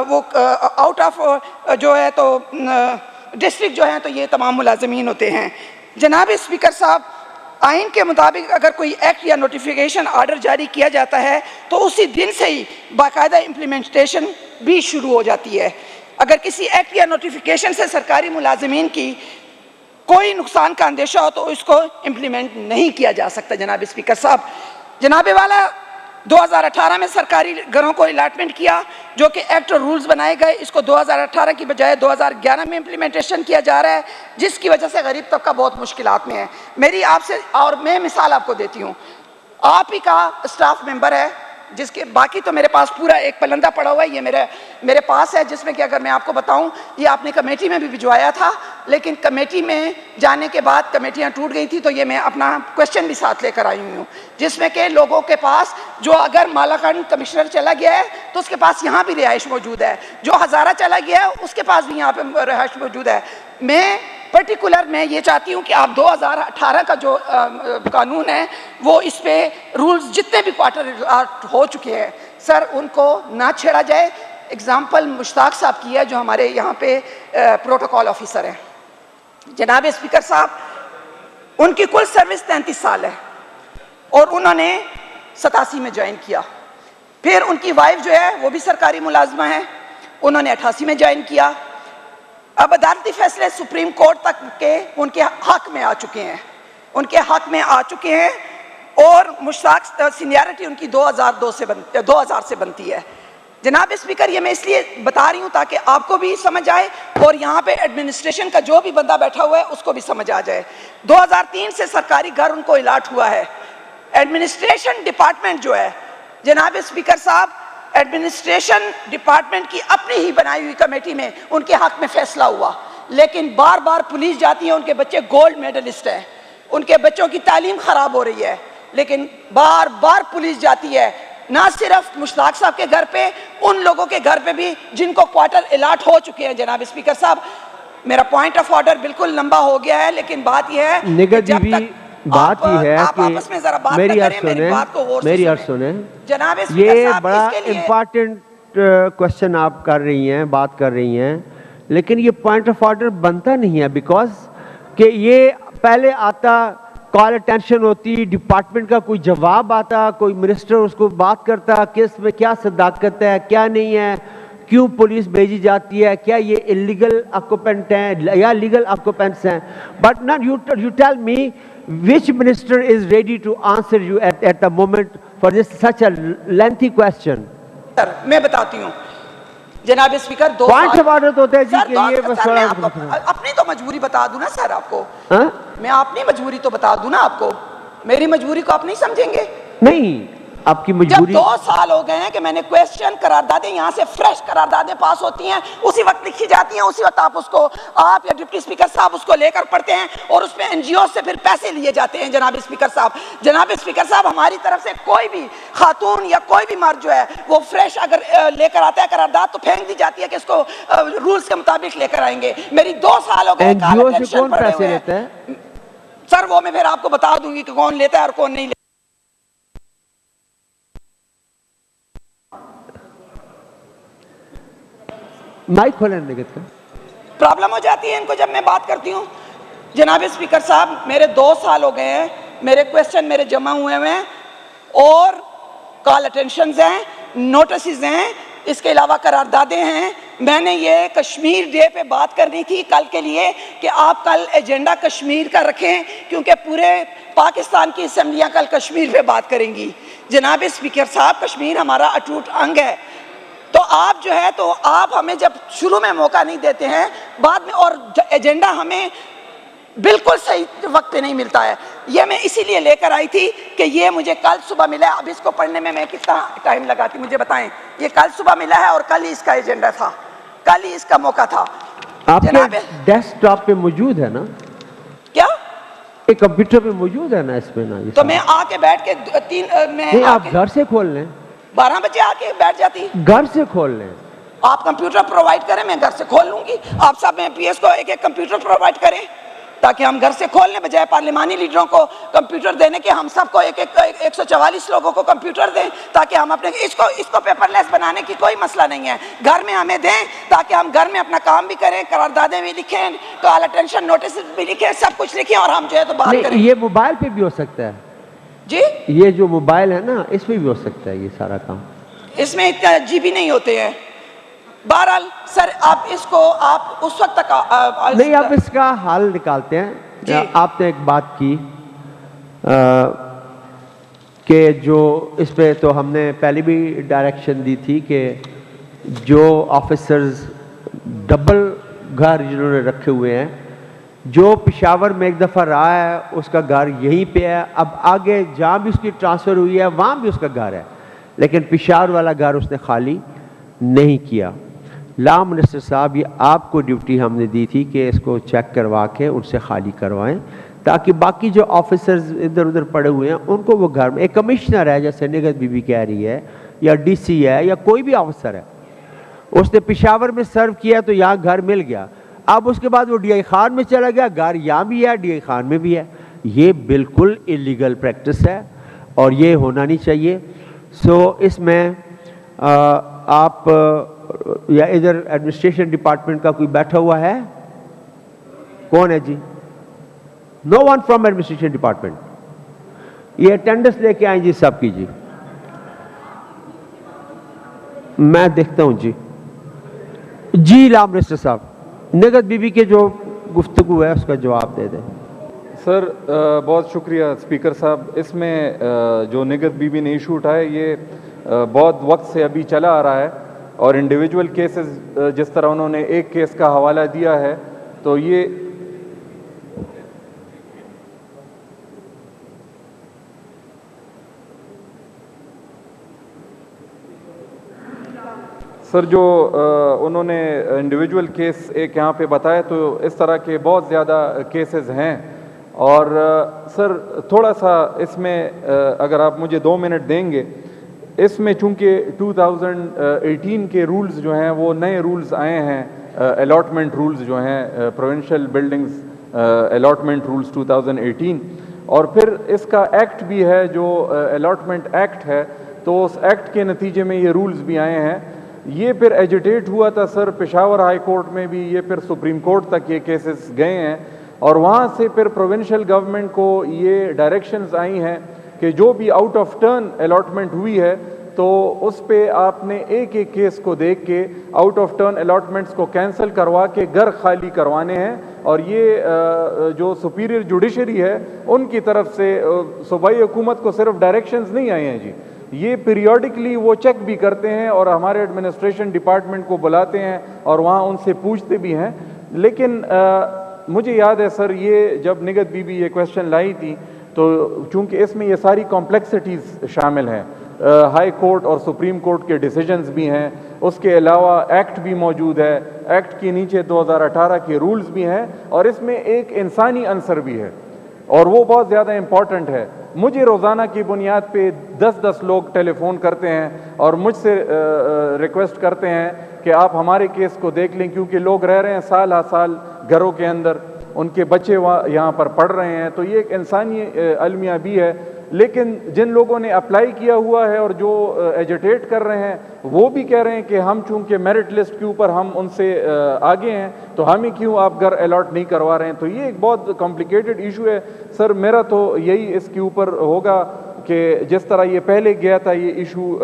وہ آؤٹ آف جو ہے تو ڈسٹرکٹ جو ہیں تو یہ تمام ملازمین ہوتے ہیں. جناب اسپیکر صاحب آئین کے مطابق اگر کوئی ایکٹ یا نوٹیفیکیشن آرڈر جاری کیا جاتا ہے تو اسی دن سے ہی باقاعدہ امپلیمنٹیشن بھی شروع ہو جاتی ہے. اگر کسی ایکٹ یا نوٹیفیکیشن سے سرکاری ملازمین کی کوئی نقصان کا اندیشہ ہو تو اس کو امپلیمنٹ نہیں کیا جا سکتا. جناب اسپیکر صاحب جناب والا 2018 میں سرکاری گھروں کو الاٹمنٹ کیا جو کہ ایکٹ اور رولز بنائے گئے, اس کو 2018 کی بجائے 2011 میں امپلیمنٹیشن کیا جا رہا ہے جس کی وجہ سے غریب طبقہ بہت مشکلات میں ہے. میری آپ سے, اور میں مثال آپ کو دیتی ہوں, آپ ہی کا اسٹاف ممبر ہے جس کے باقی تو میرے پاس پورا ایک پلندہ پڑا ہوا ہے, یہ میرے پاس ہے جس میں کہ اگر میں آپ کو بتاؤں یہ آپ نے کمیٹی میں بھی بھجوایا تھا, لیکن کمیٹی میں جانے کے بعد کمیٹیاں ٹوٹ گئی تھی تو یہ میں اپنا کویشچن بھی ساتھ لے کر آئی ہوں جس میں کہ لوگوں کے پاس جو اگر مالاکنڈ کمشنر چلا گیا ہے تو اس کے پاس یہاں بھی رہائش موجود ہے, جو ہزارہ چلا گیا ہے اس کے پاس بھی یہاں پہ رہائش موجود ہے. میں پرٹیکولر میں یہ چاہتی ہوں کہ آپ 2018 کا جو قانون ہے وہ اس پہ رولز جتنے بھی کوارٹر ہو چکے ہیں سر ان کو نہ چھیڑا جائے. اگزامپل مشتاق صاحب کی ہے جو ہمارے یہاں پہ پروٹوکول آفیسر ہیں. جناب اسپیکر صاحب ان کی کل سروس 33 سال ہے اور انہوں نے 87 میں جوائن کیا. پھر ان کی وائف جو ہے وہ بھی سرکاری ملازمہ ہے, انہوں نے 88 میں جوائن کیا. اب عدالتی فیصلے سپریم کورٹ تک کے ان کے حق میں آ چکے ہیں, اور مشتاق سینیارٹی ان کی 2000 سے بنتی ہے. جناب اسپیکر یہ میں اس لیے بتا رہی ہوں تاکہ آپ کو بھی سمجھ آئے اور یہاں پہ ایڈمنسٹریشن کا جو بھی بندہ بیٹھا ہوا ہے اس کو بھی سمجھ آ جائے. 2003 سے سرکاری گھر ان کو الاٹ ہوا ہے. ایڈمنسٹریشن ڈپارٹمنٹ جو ہے جناب اسپیکر صاحب, ایڈمنسٹریشن ڈپارٹمنٹ کی اپنی ہی بنائی ہوئی کمیٹی میں ان کے حق میں فیصلہ ہوا, لیکن بار بار پولیس جاتی ہے, ان کے بچے گولڈ میڈلسٹ ہیں, ان کے بچوں کی تعلیم خراب ہو رہی ہے, لیکن بار بار پولیس جاتی ہے نہ صرف مشتاق صاحب کے گھر پہ, ان لوگوں کے گھر پہ بھی جن کو کوارٹر الاٹ ہو چکے ہیں. جناب اسپیکر صاحب میرا پوائنٹ آف آرڈر بالکل لمبا ہو گیا ہے, لیکن بات یہ ہے بات یہ ہے کہ میری عرض سنیں, یہ بڑا امپارٹنٹ کوشچن آپ کر رہی ہیں, بات کر رہی ہیں, لیکن یہ پوائنٹ آف آرڈر بنتا نہیں ہے بیکاز کہ یہ پہلے آتا کال اٹینشن ہوتی ڈپارٹمنٹ کا کوئی جواب آتا کوئی منسٹر اس کو بات کرتا کہ اس میں کیا صداقت ہے کیا نہیں ہے کیوں پولیس بھیجی جاتی ہے کیا یہ انلیگل آکوپینٹ ہیں یا لیگل آکوپینٹس ہیں but not you tell me which minister is ready to answer you at the moment for this such a lengthy question میں بتاتی ہوں جناب اسپیکر دو پوائنٹ آف آرڈر ہوتا ہے جی کہ یہ بس اپنی تو مجبوری بتا دوں نا سر آپ کو میں اپنی مجبوری تو بتا دوں نا آپ کو میری مجبوری کو آپ نہیں سمجھیں گے نہیں آپ کی مجبوری جب 2 سال ہو گئے ہیں کہ میں نے کویسچن قراردادیں یہاں سے فریش قراردادیں پاس ہوتی ہیں اسی وقت لکھی جاتی ہیں اسی وقت آپ یا ڈپٹی اسپیکر صاحب اس کو لے کر پڑھتے ہیں اور اس میں این جی او سے پھر پیسے لیے جاتے ہیں جناب اسپیکر صاحب ہماری طرف سے کوئی بھی خاتون یا کوئی بھی مرد جو ہے وہ فریش اگر لے کر آتا ہے قرارداد تو پھینک دی جاتی ہے کہ اس کو رولز کے مطابق لے کر آئیں گے میری 2 سال ہو گئے سر وہ میں پھر آپ کو بتا دوں گی کہ کون لیتا ہے اور کون نہیں لیتا مائک کھولیں نگت کا پرابلم ہو جاتی ہے ان کو جب میں بات کرتی ہوں جناب اسپیکر صاحب میرے 2 سال ہو گئے ہیں میرے کویسچن میرے جمع ہوئے ہیں اور کال اٹینشنز ہیں نوٹسز ہیں اس کے علاوہ قراردادیں ہیں میں نے یہ کشمیر ڈے پہ بات کرنی تھی کل کے لیے کہ آپ کل ایجنڈا کشمیر کا رکھیں کیونکہ پورے پاکستان کی اسمبلیاں کل کشمیر پہ بات کریں گی جناب اسپیکر صاحب کشمیر ہمارا اٹوٹ انگ ہے تو آپ جو ہے تو آپ ہمیں جب شروع میں موقع نہیں دیتے ہیں بعد میں اور ایجنڈا ہمیں بالکل صحیح وقت پہ نہیں ملتا ہے یہ میں اسی لیے لے کر آئی تھی کہ یہ مجھے کل صبح ملا ہے اب اس کو پڑھنے میں کتنا ٹائم لگاتی مجھے بتائیں یہ کل صبح ملا ہے اور کل ہی اس کا ایجنڈا تھا کل ہی اس کا موقع تھا آپ کے ڈیسک ٹاپ پہ موجود ہے نا کیا ایک کمپیوٹر پہ موجود ہے نا اس میں نا تو میں آ کے بیٹھ کے 3 نہیں آپ گھر سے کھول لیں 12 بجے آ کے بیٹھ جاتی گھر سے کھول لیں آپ کمپیوٹر پرووائڈ کریں میں گھر سے کھول لوں گی آپ صاحب میں پی ایس کو ایک کمپیوٹر پرووائڈ کریں تاکہ ہم گھر سے کھول لیں بجائے پارلیمانی لیڈروں کو کمپیوٹر دینے کے ہم سب کو 144 لوگوں کو کمپیوٹر دیں تاکہ ہم اپنے اس کو پیپر لیس بنانے کی کوئی مسئلہ نہیں ہے گھر میں ہمیں دیں تاکہ ہم گھر میں اپنا کام بھی کریں قراردادیں بھی لکھیں کال اٹینشن نوٹس بھی لکھیں سب کچھ لکھیں اور ہم جو ہے تو بات کریں یہ موبائل پہ بھی ہو سکتا ہے جی یہ جو موبائل ہے نا اس میں بھی ہو سکتا ہے یہ سارا کام اس میں اتنا جی بھی نہیں ہوتے ہیں بہرحال سر آپ اس کو آپ اس وقت تک نہیں آپ اس کا حل نکالتے ہیں آپ نے ایک بات کی کہ جو اس پہ تو ہم نے پہلے بھی ڈائریکشن دی تھی کہ جو آفیسرز ڈبل گھر جنہوں نے رکھے ہوئے ہیں جو پشاور میں ایک دفعہ رہا ہے اس کا گھر یہیں پہ ہے اب آگے جہاں بھی اس کی ٹرانسفر ہوئی ہے وہاں بھی اس کا گھر ہے لیکن پشاور والا گھر اس نے خالی نہیں کیا لا منسٹر صاحب یہ آپ کو ڈیوٹی ہم نے دی تھی کہ اس کو چیک کروا کے ان سے خالی کروائیں تاکہ باقی جو آفیسرز ادھر ادھر پڑے ہوئے ہیں ان کو وہ گھر میں ایک کمشنر ہے جیسے نگہت بی بی کہہ رہی ہے یا ڈی سی ہے یا کوئی بھی آفیسر ہے اس نے پشاور میں سرو کیا تو یہاں گھر مل گیا اب اس کے بعد وہ ڈی آئی خان میں چلا گیا گھر یہاں بھی ہے ڈی آئی خان میں بھی ہے یہ بالکل انلیگل پریکٹس ہے اور یہ ہونا نہیں چاہیے سو اس میں آپ یا ادھر ایڈمنسٹریشن ڈپارٹمنٹ کا کوئی بیٹھا ہوا ہے کون ہے جی نو ون فرام ایڈمنسٹریشن ڈپارٹمنٹ یہ اٹینڈنس لے کے آئیں جی سب کی جی میں دیکھتا ہوں جی لا منسٹر صاحب نگہت بی بی کے جو گفتگو ہے اس کا جواب دے دیں سر بہت شکریہ اسپیکر صاحب اس میں جو نگہت بی بی نے ایشو اٹھایا یہ بہت وقت سے ابھی چلا آ رہا ہے اور انڈیویجول کیسز جس طرح انہوں نے ایک کیس کا حوالہ دیا ہے تو یہ سر جو انہوں نے انڈیویجول کیس ایک یہاں پہ بتایا تو اس طرح کے بہت زیادہ کیسز ہیں اور سر تھوڑا سا اس میں اگر آپ مجھے 2 منٹ دیں گے اس میں چونکہ 2018 کے رولز جو ہیں وہ نئے رولز آئے ہیں الاٹمنٹ رولز جو ہیں پروونشل بلڈنگز الاٹمنٹ رولز 2018 اور پھر اس کا ایکٹ بھی ہے جو الاٹمنٹ ایکٹ ہے تو اس ایکٹ کے نتیجے میں یہ رولز بھی آئے ہیں یہ پھر ایجیٹیٹ ہوا تھا سر پشاور ہائی کورٹ میں بھی, یہ پھر سپریم کورٹ تک یہ کیسز گئے ہیں, اور وہاں سے پھر پروونشل گورنمنٹ کو یہ ڈائریکشنز آئی ہیں کہ جو بھی آؤٹ آف ٹرن الاٹمنٹ ہوئی ہے تو اس پہ آپ نے ایک ایک کیس کو دیکھ کے آؤٹ آف ٹرن الاٹمنٹس کو کینسل کروا کے گھر خالی کروانے ہیں, اور یہ جو سپیریئر جوڈیشری ہے ان کی طرف سے صوبائی حکومت کو صرف ڈائریکشنز نہیں آئے ہیں جی, یہ پیریوڈکلی وہ چیک بھی کرتے ہیں اور ہمارے ایڈمنسٹریشن ڈپارٹمنٹ کو بلاتے ہیں اور وہاں ان سے پوچھتے بھی ہیں. لیکن مجھے یاد ہے سر یہ جب نگہت بی بی یہ کویسچن لائی تھی تو چونکہ اس میں یہ ساری کمپلیکسٹیز شامل ہیں, ہائی کورٹ اور سپریم کورٹ کے ڈیسیجنز بھی ہیں, اس کے علاوہ ایکٹ بھی موجود ہے, ایکٹ کے نیچے 2018 کے رولز بھی ہیں, اور اس میں ایک انسانی عنصر بھی ہے اور وہ بہت زیادہ امپورٹنٹ ہے. مجھے روزانہ کی بنیاد پہ 10 لوگ ٹیلی فون کرتے ہیں اور مجھ سے ریکویسٹ کرتے ہیں کہ آپ ہمارے کیس کو دیکھ لیں, کیونکہ لوگ رہ رہے ہیں سال ہر سال گھروں کے اندر, ان کے بچے یہاں پر پڑھ رہے ہیں, تو یہ ایک انسانی المیہ بھی ہے. لیکن جن لوگوں نے اپلائی کیا ہوا ہے اور جو ایجیٹیٹ کر رہے ہیں وہ بھی کہہ رہے ہیں کہ ہم چونکہ میرٹ لسٹ کے اوپر ہم ان سے آگے ہیں تو ہمیں کیوں آپ گھر الاٹ نہیں کروا رہے ہیں. تو یہ ایک بہت کمپلیکیٹڈ ایشو ہے سر. میرا تو یہی اس کے اوپر ہوگا کہ جس طرح یہ پہلے گیا تھا یہ ایشو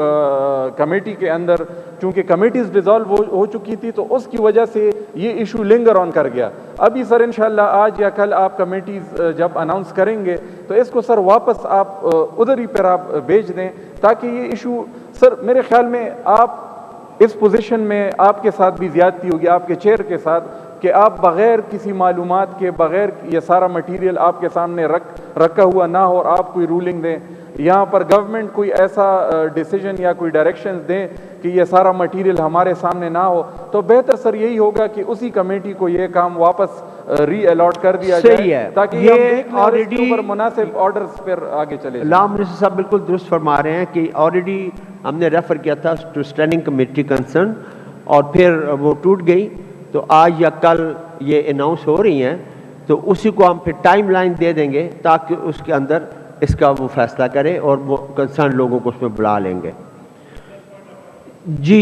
کمیٹی کے اندر, چونکہ کمیٹیز ڈیزالو ہو چکی تھی تو اس کی وجہ سے یہ ایشو لنگر آن کر گیا. ابھی سر انشاءاللہ آج یا کل آپ کمیٹیز جب اناؤنس کریں گے تو اس کو سر واپس آپ ادھر ہی پر آپ بھیج دیں تاکہ یہ ایشو سر میرے خیال میں آپ اس پوزیشن میں آپ کے ساتھ بھی زیادتی ہوگی, آپ کے چیئر کے ساتھ, کہ آپ بغیر کسی معلومات کے بغیر یہ سارا مٹیریل آپ کے سامنے رکھا ہوا نہ ہو اور آپ کوئی رولنگ دیں. یہاں پر گورنمنٹ کوئی ایسا ڈیسیجن یا کوئی ڈائریکشنز دیں کہ یہ سارا مٹیریل ہمارے سامنے نہ ہو, تو بہتر سر یہی ہوگا کہ اسی کمیٹی کو یہ کام واپس ری الاٹ کر دیا جائے تاکہ یہ آلریڈی مناسب آرڈرز پر آگے چلے. علامہ منسٹر صاحب بالکل درست فرما رہے ہیں کہ آلریڈی ہم نے ریفر کیا تھا ٹو اسٹینڈنگ کمیٹی کنسرن اور پھر وہ ٹوٹ گئی, تو آج یا کل یہ اناؤنس ہو رہی ہیں تو اسی کو ہم پھر ٹائم لائن دے دیں گے تاکہ اس کے اندر اس کا وہ فیصلہ کرے اور وہ کنسرن لوگوں کو اس میں بلا لیں گے. جی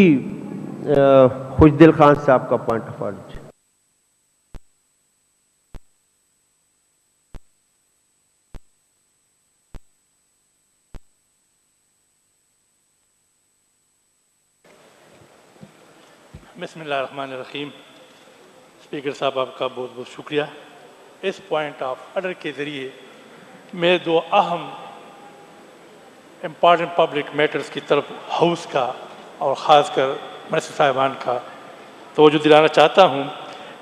خوشدل خان صاحب کا پوائنٹ آف آرڈر. بسم اللہ الرحمن الرحیم. اسپیکر صاحب آپ کا بہت بہت شکریہ. اس پوائنٹ آف آرڈر کے ذریعے میں دو اہم امپارٹنٹ پبلک میٹرز کی طرف ہاؤس کا اور خاص کر منسٹر صاحبان کا توجہ دلانا چاہتا ہوں.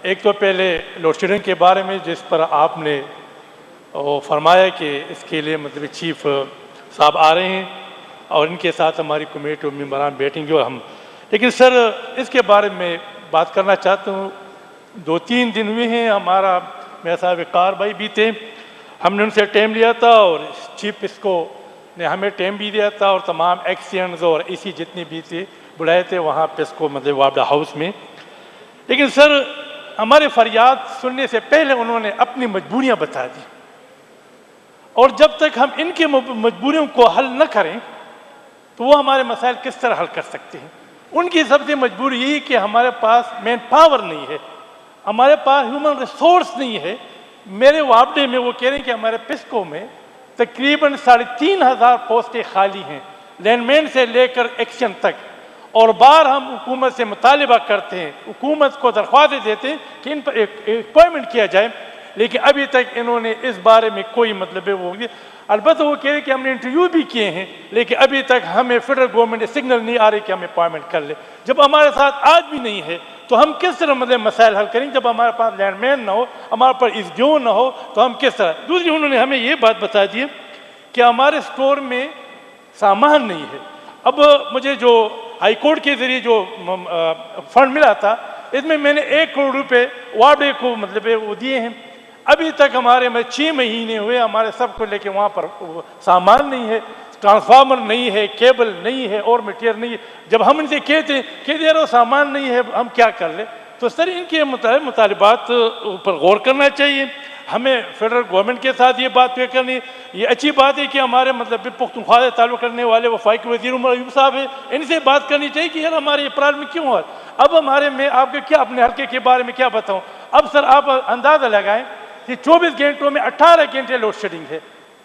ایک تو پہلے لوڈ شیڈنگ کے بارے میں جس پر آپ نے فرمایا کہ اس کے لیے مطلب چیف صاحب آ رہے ہیں اور ان کے ساتھ ہماری کمیٹی ممبران بیٹھیں گے اور ہم, لیکن سر اس کے بارے میں بات کرنا چاہتا ہوں. 2-3 دن ہوئے ہیں, ہمارا میرا صاحب کار بھائی بھی تھے, ہم نے ان سے ٹائم لیا تھا اور چیف اس کو نے ہمیں ٹائم بھی دیا تھا اور تمام ایکسیئنز اور اسی جتنے بھی تھے بلائے تھے وہاں پہ اس کو مطلب وابڈا ہاؤس میں. لیکن سر ہمارے فریاد سننے سے پہلے انہوں نے اپنی مجبوریاں بتا دی, اور جب تک ہم ان کی مجبوریوں کو حل نہ کریں تو وہ ہمارے مسائل کس طرح حل کر سکتے ہیں. ان کی سب سے مجبوری یہی کہ ہمارے پاس مین پاور نہیں ہے, ہمارے پاس ہیومن ریسورس نہیں ہے. میرے وابڈے میں وہ کہہ رہے ہیں کہ ہمارے پسکو میں تقریباً 3500 پوسٹیں خالی ہیں لینڈ مین سے لے کر ایکشن تک, اور بار ہم حکومت سے مطالبہ کرتے ہیں, حکومت کو درخواستیں دیتے ہیں کہ ان پر اپوائنٹمنٹ کیا جائے, لیکن ابھی تک انہوں نے اس بارے میں کوئی مطلب وہ. البتہ وہ کہہ رہے کہ ہم نے انٹرویو بھی کیے ہیں لیکن ابھی تک ہمیں فیڈرل گورنمنٹ سے سگنل نہیں آ رہے کہ ہمیں اپوائنٹمنٹ کر لے. جب ہمارے ساتھ آج بھی نہیں ہے تو ہم کس طرح مطلب مسائل حل کریں؟ جب ہمارے پاس لینڈ مین نہ ہو, ہمارے پاس ایسڈیو نہ ہو تو ہم کس طرح. دوسری انہوں نے ہمیں یہ بات بتا دی کہ ہمارے اسٹور میں سامان نہیں ہے. اب مجھے جو ہائی کورٹ کے ذریعے جو فنڈ ملا تھا اس میں نے 1 کروڑ روپے وارڈے کو مطلب وہ دیے ہیں. ابھی تک ہمارے میں 6 مہینے ہوئے ہمارے سب کو لے کے وہاں پر سامان نہیں ہے, ٹرانسفارمر نہیں ہے, کیبل نہیں ہے اور میٹیریل نہیں ہے. جب ہم ان سے کہتے ہیں کہ یار وہ سامان نہیں ہے ہم کیا کر لیں, تو تو سر ان کے مطالبات پر غور کرنا چاہیے. ہمیں فیڈرل گورنمنٹ کے ساتھ یہ بات طے کرنی. یہ اچھی بات ہے کہ ہمارے مطلب پختونخوا سے تعلق کرنے والے وفاقی وزیر عمر ایوب صاحب ہیں, ان سے بات کرنی چاہیے کہ یار ہمارے یہ پرابلم کیوں ہوا. اب ہمارے میں آپ کے کیا اپنے حلقے کے بارے میں کیا بتاؤں. اب سر آپ اندازہ لگائیں کہ 24 گھنٹوں میں 18 گھنٹے لوڈ شیڈنگ ہے.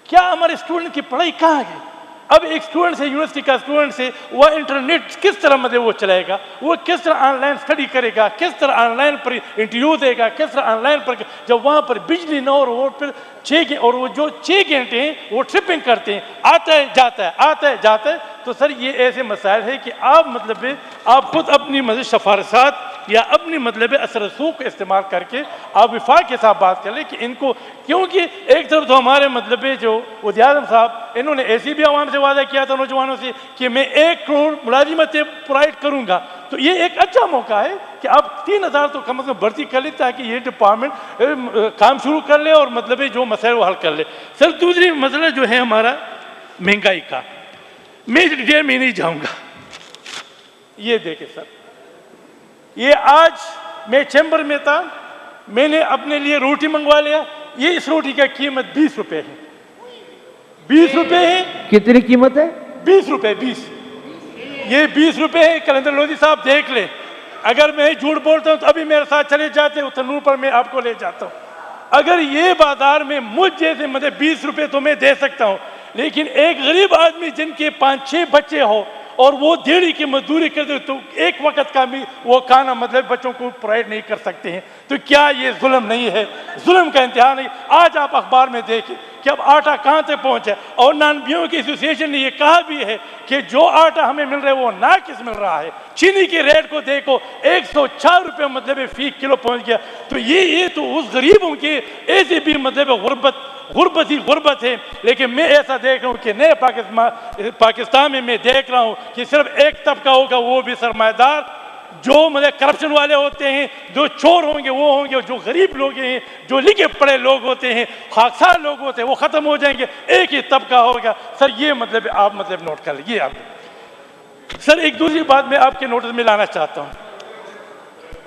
کیا ہمارے اسٹوڈنٹ کی پڑھائی کہاں ہے؟ اب ایک اسٹوڈنٹ سے, یونیورسٹی کا اسٹوڈنٹ سے, وہ انٹرنیٹ کس طرح مطلب وہ چلائے گا, وہ کس طرح آن لائن اسٹڈی کرے گا, کس طرح آن لائن پر انٹرویو دے گا, کس طرح آن لائن پر, جب وہاں پر بجلی نہ ہو اور پھر 6 اور وہ جو 6 گھنٹے ہیں وہ ٹرپنگ کرتے ہیں, آتا ہے جاتا ہے آتا ہے جاتا ہے. تو سر یہ ایسے مسائل ہے کہ آپ مطلب آپ خود اپنی مطلب سفارشات یا اپنی مطلب اثر رسوخ کا استعمال کر کے آپ وفاق کے ساتھ بات کر لیں کہ ان کو, کیونکہ ایک طرف تو ہمارے مطلب جو وزیر اعظم صاحب انہوں نے ایسی بھی عوام سے وعدہ کیا تھا نوجوانوں سے کہ میں 1 کروڑ ملازمتیں پرووائڈ کروں گا. تو یہ ایک اچھا موقع ہے کہ آپ 3000 تو کم از کم بھرتی کر لیں تاکہ یہ ڈپارٹمنٹ کام شروع کر لے اور مطلب جو مسائل وہ حل کر لے. سر دوسری مسئلہ جو ہے ہمارا مہنگائی کا, میں ڈیٹیل میں نہیں جاؤں گا. یہ دیکھیں سر, یہ آج میں چیمبر میں تھا, میں نے اپنے لیے روٹی منگوا لیا. یہ اس روٹی کا قیمت 20 روپے ہے. 20 روپے ہے. کتنی قیمت ہے؟ 20 روپے. 20 یہ 20 روپے ہے. کلندر لودھی صاحب دیکھ لیں, اگر میں جھوٹ بولتا ہوں تو ابھی میرے ساتھ چلے جاتے ہیں تنور پر, میں آپ کو لے جاتا ہوں. اگر یہ بازار میں مجھ جیسے مطلب 20 روپے تو میں دے سکتا ہوں, لیکن ایک غریب آدمی جن کے 5-6 بچے ہو اور وہ دیڑھی کی مزدوری کرتے تو ایک وقت کا بھی وہ کھانا مطلب بچوں کو پرووائڈ نہیں کر سکتے ہیں. تو کیا یہ ظلم نہیں ہے؟ ظلم کا انتہا نہیں. آج آپ اخبار میں دیکھیں کہ اب آٹا کہاں تک پہنچا ہے, اور نانبیوں کی ایسوسیشن نے یہ کہا بھی ہے کہ جو آٹا ہمیں مل رہا ہے وہ ناقص مل رہا ہے. چینی کے ریٹ کو دیکھو 104 روپے مطلب فی کلو پہنچ گیا. تو یہ تو اس غریبوں کے ایسے بھی مطلب غربت ہی غربت ہے. لیکن میں ایسا دیکھ رہا ہوں کہ نئے پاکستان میں دیکھ رہا ہوں کہ صرف ایک طبقہ ہوگا, وہ بھی سرمایہ دار, جو مطلب کرپشن والے ہوتے ہیں, جو چور ہوں گے وہ ہوں گے, جو غریب لوگ ہیں, جو لکھے پڑھے لوگ ہوتے ہیں, خاکسار لوگ ہوتے ہیں, وہ ختم ہو جائیں گے. ایک ہی طبقہ ہوگا. سر یہ مطلب آپ مطلب نوٹ کر لیجیے. آپ سر ایک دوسری بات میں آپ کے نوٹس میں لانا چاہتا ہوں.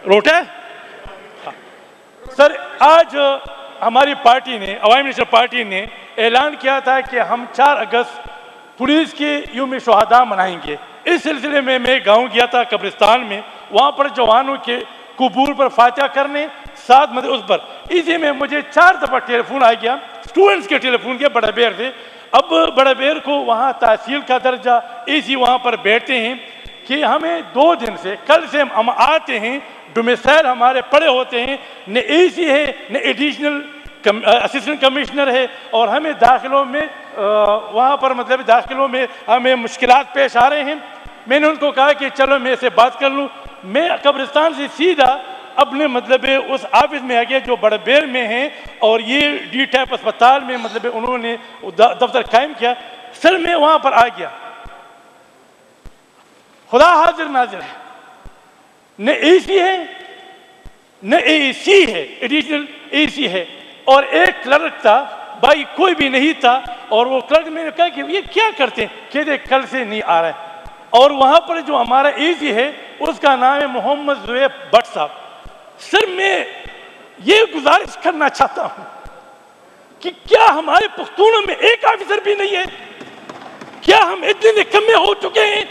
روٹا سر, آج ہماری پارٹی نے, عوامی منسٹر پارٹی نے اعلان کیا تھا کہ ہم 4 اگست پولیس کے یوم شہداء منائیں گے. اس سلسلے میں میں گاؤں گیا تھا قبرستان میں, وہاں پر جوانوں کے قبور پر فاتحہ کرنے ساتھ مطلب اس پر, اسی میں مجھے 4 دفعہ ٹیلی فون آ گیا, اسٹوڈنٹس کے ٹیلی فون کے بڑا بیر سے. اب بڑا بیر کو وہاں تحصیل کا درجہ, اسی وہاں پر بیٹھتے ہیں کہ ہمیں 2 دن سے, کل سے ہم آتے ہیں, ڈومیسائل ہمارے پڑے ہوتے ہیں, نہ اے سی ہے نہ ایڈیشنل اسسٹنٹ کمشنر ہے, اور ہمیں داخلوں میں وہاں پر مطلب داخلوں میں ہمیں مشکلات پیش آ رہے ہیں. میں نے ان کو کہا کہ چلو میں سے بات کر لوں. میں قبرستان سے سیدھا اپنے مطلب اس آفس میں آ گیا جو بڑے بیر میں ہیں, اور یہ ڈی ٹائپ اسپتال میں مطلب انہوں نے دفتر قائم کیا. سر میں وہاں پر آ گیا, خدا حاضر ناظر ہے, نہ اے سی ہے نہ اے سی ہے, ایڈیشنل اے سی ہے, اور ایک کلرک تھا, بھائی کوئی بھی نہیں تھا. اور وہ کلرک میں نے کہا کہ یہ کیا کرتے ہیں, کہتے کل سے نہیں آ رہا ہے. اور وہاں پر جو ہمارا اے سی ہے اس کا نام ہے محمد زویب بٹ صاحب. سر میں یہ گزارش کرنا چاہتا ہوں کہ کیا ہمارے پختونوں میں ایک آفیسر بھی نہیں ہے؟ کیا ہم اتنے نکمے ہو چکے ہیں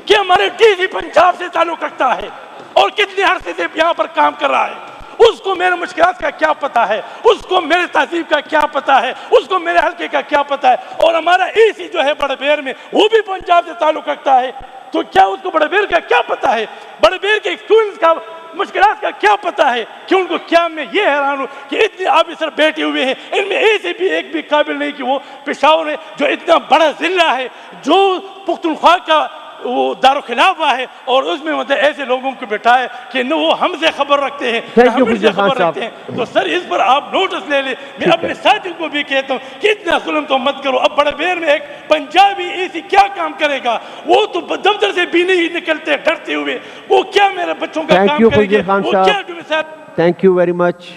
کہ ہمارے ڈی سی پنجاب سے تعلق رکھتا ہے اور کتنے عرصے سے یہاں پر کام کر رہا ہے, اس کو میرے مشکلات کا کیا پتہ ہے, اس کو میرے تہذیب کا کیا پتہ ہے, اس کو میرے حلقے کا کیا پتہ ہے. اور ہمارا اے سی جو ہے بڑے بیر میں وہ بھی پنجاب سے تعلق رکھتا ہے, تو کیا اس کو بڑے بیر کا کیا پتہ ہے, بڑے بیر کے اسٹوڈنٹس کا مشکلات کا کیا پتہ ہے کہ ان کو. کیا میں یہ حیران ہوں کہ اتنے آفیسر بیٹھے ہوئے ہیں, ان میں ایسے بھی ایک بھی قابل نہیں کہ وہ پشاور ہے جو اتنا بڑا ضلع ہے, جو پختونخوا کا وہ دارالخلافہ ہے, اور اس میں مطلب ایسے لوگوں کو بٹھائے کہ نہ وہ ہم سے خبر رکھتے ہیں نہ ہم سے خبر رکھتے ہیں. تو سر اس پر آپ نوٹس لے لیں. میں اپنے ساتھیوں کو بھی کہتا ہوں کہ اتنا ظلم تو مت کرو. اب بڑے بیر میں ایک پنجابی ایسی کیا کام کرے گا, وہ تو دفتر سے بھی نہیں نکلتے ڈرتے ہوئے, وہ کیا میرے بچوں کا کام کرے گا, وہ کیا domicile. Thank you very much.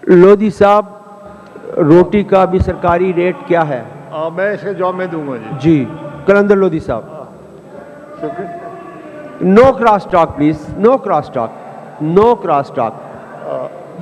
Lodhi صاحب, روٹی کا بھی سرکاری ریٹ کیا ہے؟ میں اس کے جواب میں دوں گا. جی کلندر لودھی صاحب. No cross talk, please. No cross talk. No cross talk.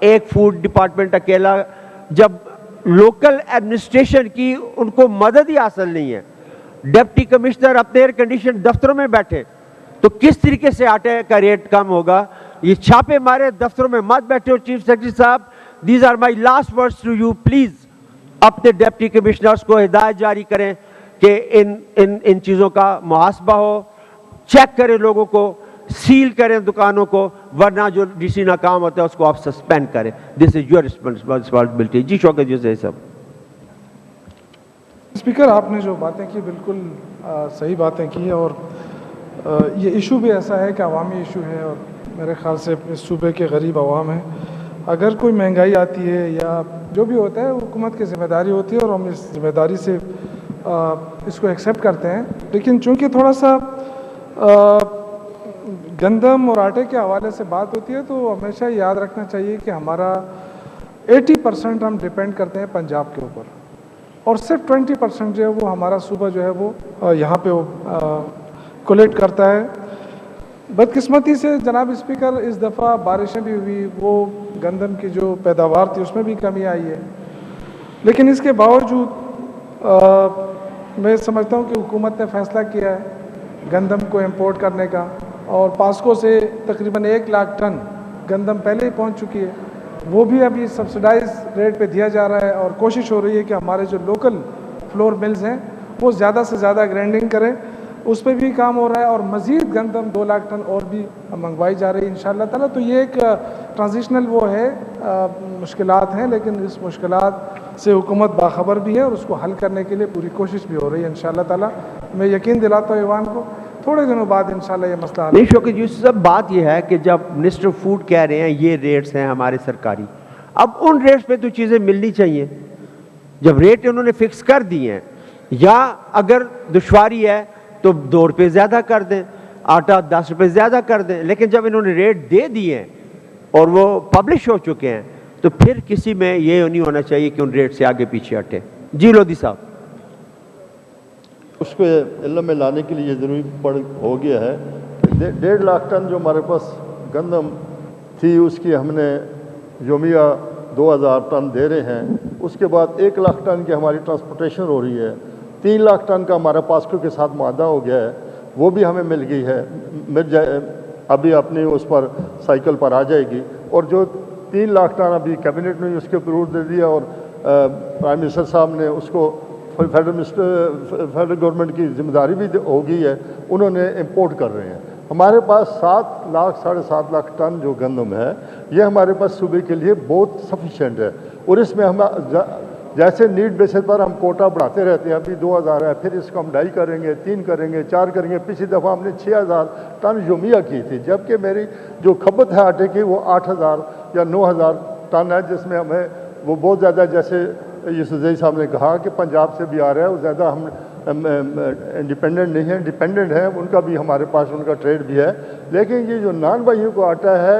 ایک فوڈ ڈپارٹمنٹ اکیلا, جب لوکل ایڈمنسٹریشن کی ان کو مدد ہی حاصل نہیں ہے, ڈپٹی کمشنر اپنے ایئر کنڈیشن دفتروں میں بیٹھے, تو کس طریقے سے آٹے کا ریٹ کم ہوگا؟ یہ چھاپے مارے دفتروں میں مت بیٹھے ہو. Chief secretary Sahib, these are my last words to you, please اپنے ڈپٹی کمشنرز کو ہدایت جاری کریں کہ ان چیزوں کا محاسبہ ہو, چیک کریں لوگوں کو, سیل کریں دکانوں کو, ورنہ جو ڈی سی ناکام ہوتا ہے اس کو آپ سسپینڈ کریں. دس از یور رسپانسبلٹی. جی شوکت جی صاحب. اسپیکر, آپ نے جو باتیں کی بالکل صحیح باتیں کی, اور یہ ایشو بھی ایسا ہے کہ عوامی ایشو ہے, اور میرے خیال سے اس صوبے کے غریب عوام ہیں. اگر کوئی مہنگائی آتی ہے یا جو بھی ہوتا ہے, حکومت کی ذمہ داری ہوتی ہے اور ہم اس ذمہ داری سے اس کو ایکسیپٹ کرتے ہیں. لیکن چونکہ تھوڑا سا گندم اور آٹے کے حوالے سے بات ہوتی ہے, تو ہمیشہ یاد رکھنا چاہیے کہ ہمارا 80% ہم ڈپینڈ کرتے ہیں پنجاب کے اوپر, اور صرف 20% جو ہے وہ ہمارا صوبہ جو ہے وہ یہاں پہ کولیکٹ کرتا ہے. بدقسمتی سے جناب اسپیکر اس دفعہ بارشیں بھی ہوئی, وہ گندم کی جو پیداوار تھی اس میں بھی کمی آئی ہے. لیکن اس کے باوجود میں سمجھتا ہوں کہ حکومت نے فیصلہ کیا ہے گندم کو امپورٹ کرنے کا, اور پاسکو سے تقریباً 1 لاکھ ٹن گندم پہلے ہی پہنچ چکی ہے. وہ بھی ابھی سبسڈائز ریٹ پہ دیا جا رہا ہے, اور کوشش ہو رہی ہے کہ ہمارے جو لوکل فلور ملز ہیں وہ زیادہ سے زیادہ گرائنڈنگ کریں, اس پہ بھی کام ہو رہا ہے. اور مزید گندم 2 لاکھ ٹن اور بھی منگوائی جا رہی ہے انشاءاللہ تعالیٰ. تو یہ ایک ٹرانزیشنل وہ ہے, مشکلات ہیں, لیکن اس مشکلات سے حکومت باخبر بھی ہے اور اس کو حل کرنے کے لیے پوری کوشش بھی ہو رہی ہے انشاءاللہ تعالیٰ. میں یقین دلاتا ہوں ایوان کو تھوڑے دنوں بعد انشاءاللہ یہ مسئلہ حل. نہیں شوکت یوسف صاحب, بات یہ ہے کہ جب منسٹر فوڈ کہہ رہے ہیں یہ ریٹس ہیں ہمارے سرکاری, اب ان ریٹس پہ تو چیزیں ملنی چاہیے. جب ریٹ انہوں نے فکس کر دی ہیں, یا اگر دشواری ہے تو 2 روپے زیادہ کر دیں, آٹا 10 روپے زیادہ کر دیں. لیکن جب انہوں نے ریٹ دے دیے ہیں اور وہ پبلش ہو چکے ہیں, تو پھر کسی میں یہ نہیں ہونا چاہیے کہ ان ریٹ سے آگے پیچھے ہٹے. جی لودھی صاحب. اس کو علم میں لانے کے لیے ضروری ہو گیا ہے. 1.5 لاکھ ٹن جو ہمارے پاس گندم تھی, اس کی ہم نے یومیہ 2000 ٹن دے رہے ہیں. اس کے بعد 1 لاکھ ٹن کی ہماری ٹرانسپورٹیشن ہو رہی ہے. 3 لاکھ ٹن کا ہمارا پاسکو کے ساتھ معاہدہ ہو گیا ہے, وہ بھی ہمیں مل گئی ہے, ابھی اپنی اس پر سائیکل پر آ جائے گی. اور جو 3 لاکھ ٹن ابھی کیبنٹ نے اس کے اوپر دے دیا, اور پرائم منسٹر صاحب نے اس کو فیڈرل گورنمنٹ کی ذمہ داری بھی ہو گئی ہے, انہوں نے امپورٹ کر رہے ہیں. ہمارے پاس 7 لاکھ 7.5 لاکھ ٹن جو گندم ہے, یہ ہمارے پاس صوبے کے لیے بہت سفیشینٹ ہے. اور اس میں ہم جیسے نیڈ بیسس پر ہم کوٹا بڑھاتے رہتے ہیں. ابھی 2000 ہے, پھر اس کو ہم 2.5 کریں گے, 3 کریں گے, 4 کریں گے. پچھلی دفعہ ہم نے 6000 ٹن یومیہ کی تھی, جبکہ میری جو کھپت ہے آٹے کی وہ 8000 یا 9000 ٹن ہے, جس میں ہمیں وہ بہت زیادہ, جیسے یوسف صاحب نے کہا کہ پنجاب سے بھی آ رہا ہے, وہ زیادہ ہم انڈیپینڈنٹ نہیں ہیں, ڈیپینڈنٹ ہیں. ان کا بھی ہمارے پاس ان کا ٹریڈ بھی ہے. لیکن یہ جو نان بھائیوں کو آٹا ہے,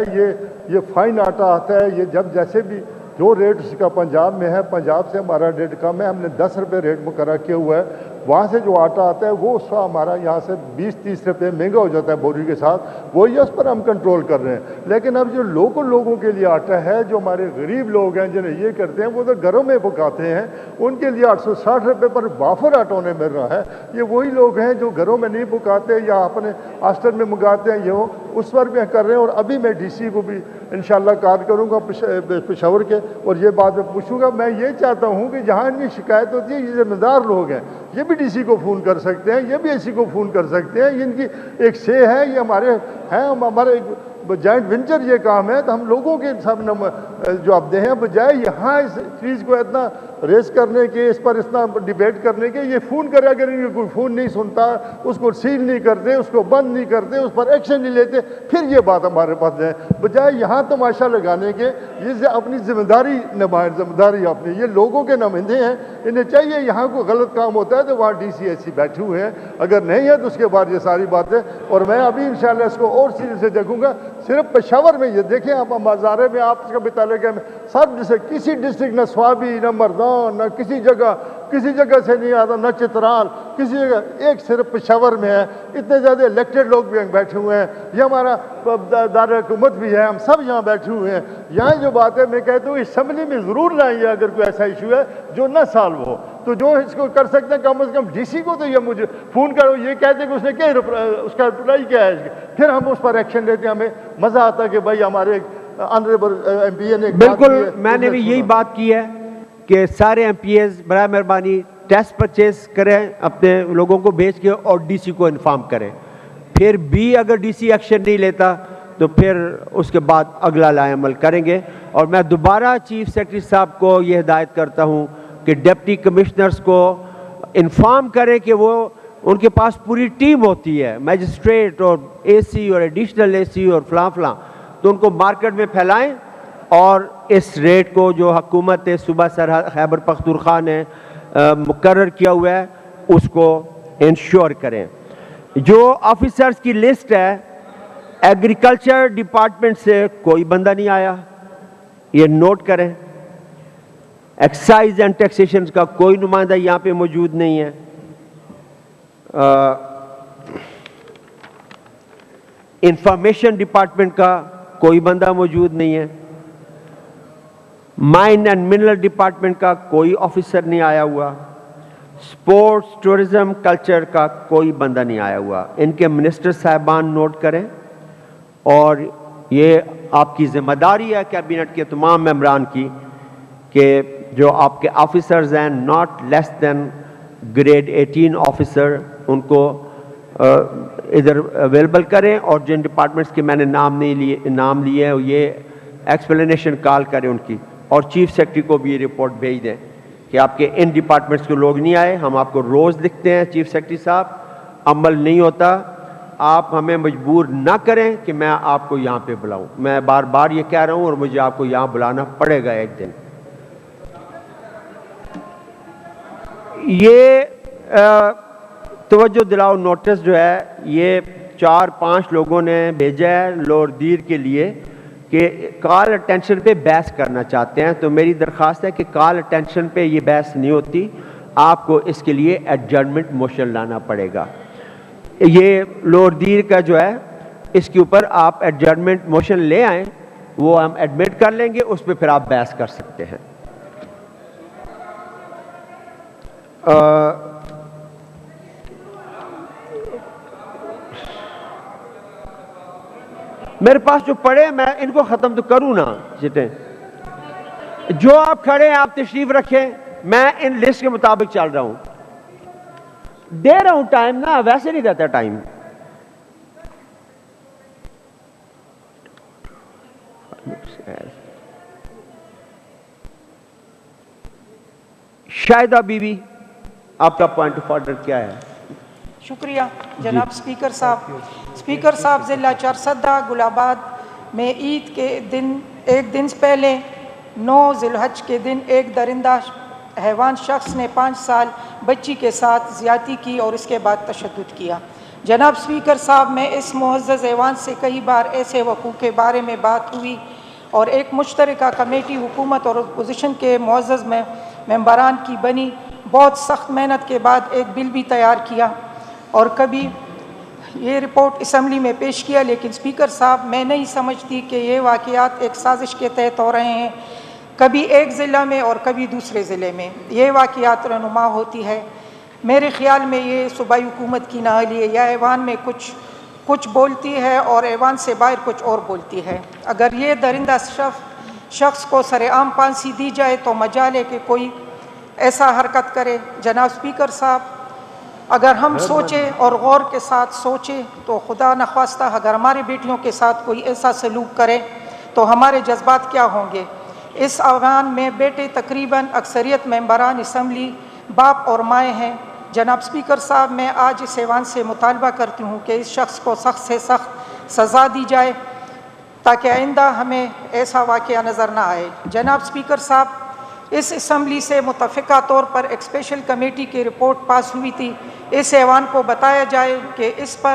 یہ فائن آٹا آتا ہے. یہ جب جیسے بھی جو ریٹ اس کا پنجاب میں ہے, پنجاب سے ہمارا ریٹ کم ہے, ہم نے 10 روپے ریٹ مقرر کیا ہوا ہے. وہاں سے جو آٹا آتا ہے وہ اس کا ہمارا یہاں سے 20-30 روپے مہنگا ہو جاتا ہے بوری کے ساتھ, وہی اس پر ہم کنٹرول کر رہے ہیں. لیکن اب جو لوکل لوگوں کے لیے آٹا ہے, جو ہمارے غریب لوگ ہیں جنہیں یہ کرتے ہیں, وہ تو گھروں میں پکاتے ہیں, ان کے لیے 860 روپے پر وافر آٹا انہیں مل رہا ہے. یہ وہی لوگ ہیں جو گھروں میں نہیں پکاتے یا اپنے آسٹر میں منگاتے ہیں, یہ اس پر بھی کر رہے ہیں. اور ابھی میں ڈی سی کو بھی انشاءاللہ کار کروں گا پشاور کے, اور یہ بات میں پوچھوں گا. میں یہ چاہتا ہوں کہ جہاں ان کی شکایت ہوتی ہے, یہ ذمہ دار لوگ ہیں, یہ بھی ڈی سی کو فون کر سکتے ہیں, یہ بھی اے سی کو فون کر سکتے ہیں. ان کی ایک سے ہے, یہ ہمارے ہیں, ہمارے جوائنٹ وینچر یہ کام ہے. تو ہم لوگوں کے سب جو عبدے ہیں, بجائے یہاں اس چیز کو اتنا ریز کرنے کے, اس پر اتنا ڈیبیٹ کرنے کے, یہ فون کرے. اگر ان کوئی فون نہیں سنتا, اس کو سیل نہیں کرتے, اس کو بند نہیں کرتے, اس پر ایکشن نہیں لیتے, پھر یہ بات ہمارے پاس ہے. بجائے یہاں تماشا لگانے کے, یہ اپنی ذمہ داری نبھائیں. ذمہ داری اپنی, یہ لوگوں کے نمائندے ہیں, انہیں چاہیے یہاں کوئی غلط کام ہوتا ہے تو وہاں ڈی سی ایس سی بیٹھے ہوئے ہیں, اگر نہیں ہے تو اس کے بعد یہ ساری باتیں. اور میں ابھی انشاءاللہ اس کو اور سیریس سے دیکھوں گا. صرف پشاور میں یہ دیکھیں آپ مزارے میں آپ کا بھی تعلق ہے سب جیسے کسی ڈسٹرکٹ نہ سوابی نہ مردان نہ کسی جگہ سے نہیں آتا نہ چترال کسی جگہ ایک صرف پشاور میں ہے. اتنے زیادہ الیکٹڈ لوگ بھی بیٹھے ہوئے ہیں, یہ ہمارا دارالحکومت بھی ہے, ہم سب یہاں بیٹھے ہوئے ہیں. یہاں جو بات ہے میں کہتا ہوں اسمبلی میں ضرور لائیں اگر کوئی ایسا ایشو ہے جو نہ سالو ہو تو جو اس کو کر سکتے ہیں کم از کم ڈی سی کو تو یہ مجھے فون کرو, یہ کہتے ہیں کہ اس نے کیا اس کا رپلائی کیا ہے, پھر ہم اس پر ایکشن لیتے ہیں. ہمیں مزہ آتا ہے کہ بھائی ہمارے آنریبل ایم پی اے نے بالکل میں نے بھی یہی بات کی ہے کہ سارے ایم پی ایز برائے مہربانی ٹیسٹ پرچیز کریں, اپنے لوگوں کو بھیج کے اور ڈی سی کو انفارم کریں. پھر بھی اگر ڈی سی ایکشن نہیں لیتا تو پھر اس کے بعد اگلا لائے عمل کریں گے. اور میں دوبارہ چیف سیکرٹری صاحب کو یہ ہدایت کرتا ہوں کہ ڈپٹی کمشنرز کو انفارم کریں کہ وہ ان کے پاس پوری ٹیم ہوتی ہے, میجسٹریٹ اور اے سی اور ایڈیشنل اے سی اور فلاں, تو ان کو مارکیٹ میں پھیلائیں اور اس ریٹ کو جو حکومت صوبہ سرحد خیبر پختونخوا نے مقرر کیا ہوا ہے اس کو انشور کریں. جو آفیسرز کی لسٹ ہے ایگریکلچر ڈپارٹمنٹ سے کوئی بندہ نہیں آیا, یہ نوٹ کریں. ایکسائز اینڈ ٹیکسیشن کا کوئی نمائندہ یہاں پہ موجود نہیں ہے. انفارمیشن ڈپارٹمنٹ کا کوئی بندہ موجود نہیں ہے. مائن اینڈ منرل ڈپارٹمنٹ کا کوئی آفیسر نہیں آیا ہوا. سپورٹس ٹورزم کلچر کا کوئی بندہ نہیں آیا ہوا. ان کے منسٹر صاحبان نوٹ کریں اور یہ آپ کی ذمہ داری ہے کیبنٹ کے تمام ممبران کی کہ جو آپ کے آفیسرز ہیں not less than grade 18 officer ان کو ادھر اویلیبل کریں, اور جن ڈپارٹمنٹس کے میں نے نام لیے ہیں یہ ایکسپلینیشن کال کریں ان کی, اور چیف سیکرٹری کو بھی یہ رپورٹ بھیج دیں کہ آپ کے ان ڈپارٹمنٹس کے لوگ نہیں آئے. ہم آپ کو روز لکھتے ہیں چیف سیکرٹری صاحب, عمل نہیں ہوتا. آپ ہمیں مجبور نہ کریں کہ میں آپ کو یہاں پہ بلاؤں. میں بار بار یہ کہہ رہا ہوں اور مجھے آپ کو یہاں بلانا پڑے گا ایک دن. یہ توجہ دلاؤ نوٹس جو ہے یہ 4-5 لوگوں نے بھیجا ہے لور دیر کے لیے کہ کال اٹینشن پہ بحث کرنا چاہتے ہیں. تو میری درخواست ہے کہ کال اٹینشن پہ یہ بحث نہیں ہوتی, آپ کو اس کے لیے ایڈجرنمنٹ موشن لانا پڑے گا. یہ لور دیر کا جو ہے اس کے اوپر آپ ایڈجرنمنٹ موشن لے آئیں, وہ ہم ایڈمٹ کر لیں گے, اس پہ پھر آپ بحث کر سکتے ہیں. میرے پاس جو پڑے میں ان کو ختم تو کروں نا جتنے جو آپ کھڑے ہیں آپ تشریف رکھیں, میں ان لسٹ کے مطابق چل رہا ہوں, دے رہا ہوں ٹائم نا, ویسے نہیں رہتا ٹائم. شاہدہ بی بی آپ کا پوائنٹ آف آرڈر کیا ہے؟ شکریہ جناب اسپیکر صاحب. اسپیکر صاحب ضلع چارسدہ گل آباد میں عید کے دن ایک دن پہلے 9 ذی الحج کے دن ایک درندہ حیوان شخص نے 5 سال بچی کے ساتھ زیادتی کی اور اس کے بعد تشدد کیا. جناب اسپیکر صاحب میں اس معزز ایوان سے کئی بار ایسے وقوع کے بارے میں بات ہوئی اور ایک مشترکہ کمیٹی حکومت اور اپوزیشن کے معزز ممبران کی بنی, بہت سخت محنت کے بعد ایک بل بھی تیار کیا اور کبھی یہ رپورٹ اسمبلی میں پیش کیا. لیکن اسپیکر صاحب میں نہیں سمجھتی کہ یہ واقعات ایک سازش کے تحت ہو رہے ہیں, کبھی ایک ضلع میں اور کبھی دوسرے ضلع میں یہ واقعات رونما ہوتی ہے. میرے خیال میں یہ صوبائی حکومت کی نااہلی ہے, یا ایوان میں کچھ بولتی ہے اور ایوان سے باہر کچھ اور بولتی ہے. اگر یہ درندہ شخص کو سر عام پھانسی دی جائے تو مجال ہے کہ کوئی ایسا حرکت کرے. جناب اسپیکر صاحب اگر ہم سوچیں اور غور کے ساتھ سوچیں تو خدا نخواستہ اگر ہمارے بیٹیوں کے ساتھ کوئی ایسا سلوک کرے تو ہمارے جذبات کیا ہوں گے. اس ایوان میں بیٹے تقریباً اکثریت ممبران اسمبلی باپ اور مائیں ہیں. جناب اسپیکر صاحب میں آج اس ایوان سے مطالبہ کرتی ہوں کہ اس شخص کو سخت سے سخت سزا دی جائے تاکہ آئندہ ہمیں ایسا واقعہ نظر نہ آئے. جناب اسپیکر صاحب اس اسمبلی سے متفقہ طور پر ایک اسپیشل کمیٹی کی رپورٹ پاس ہوئی تھی. اس ایوان کو بتایا جائے کہ اس پر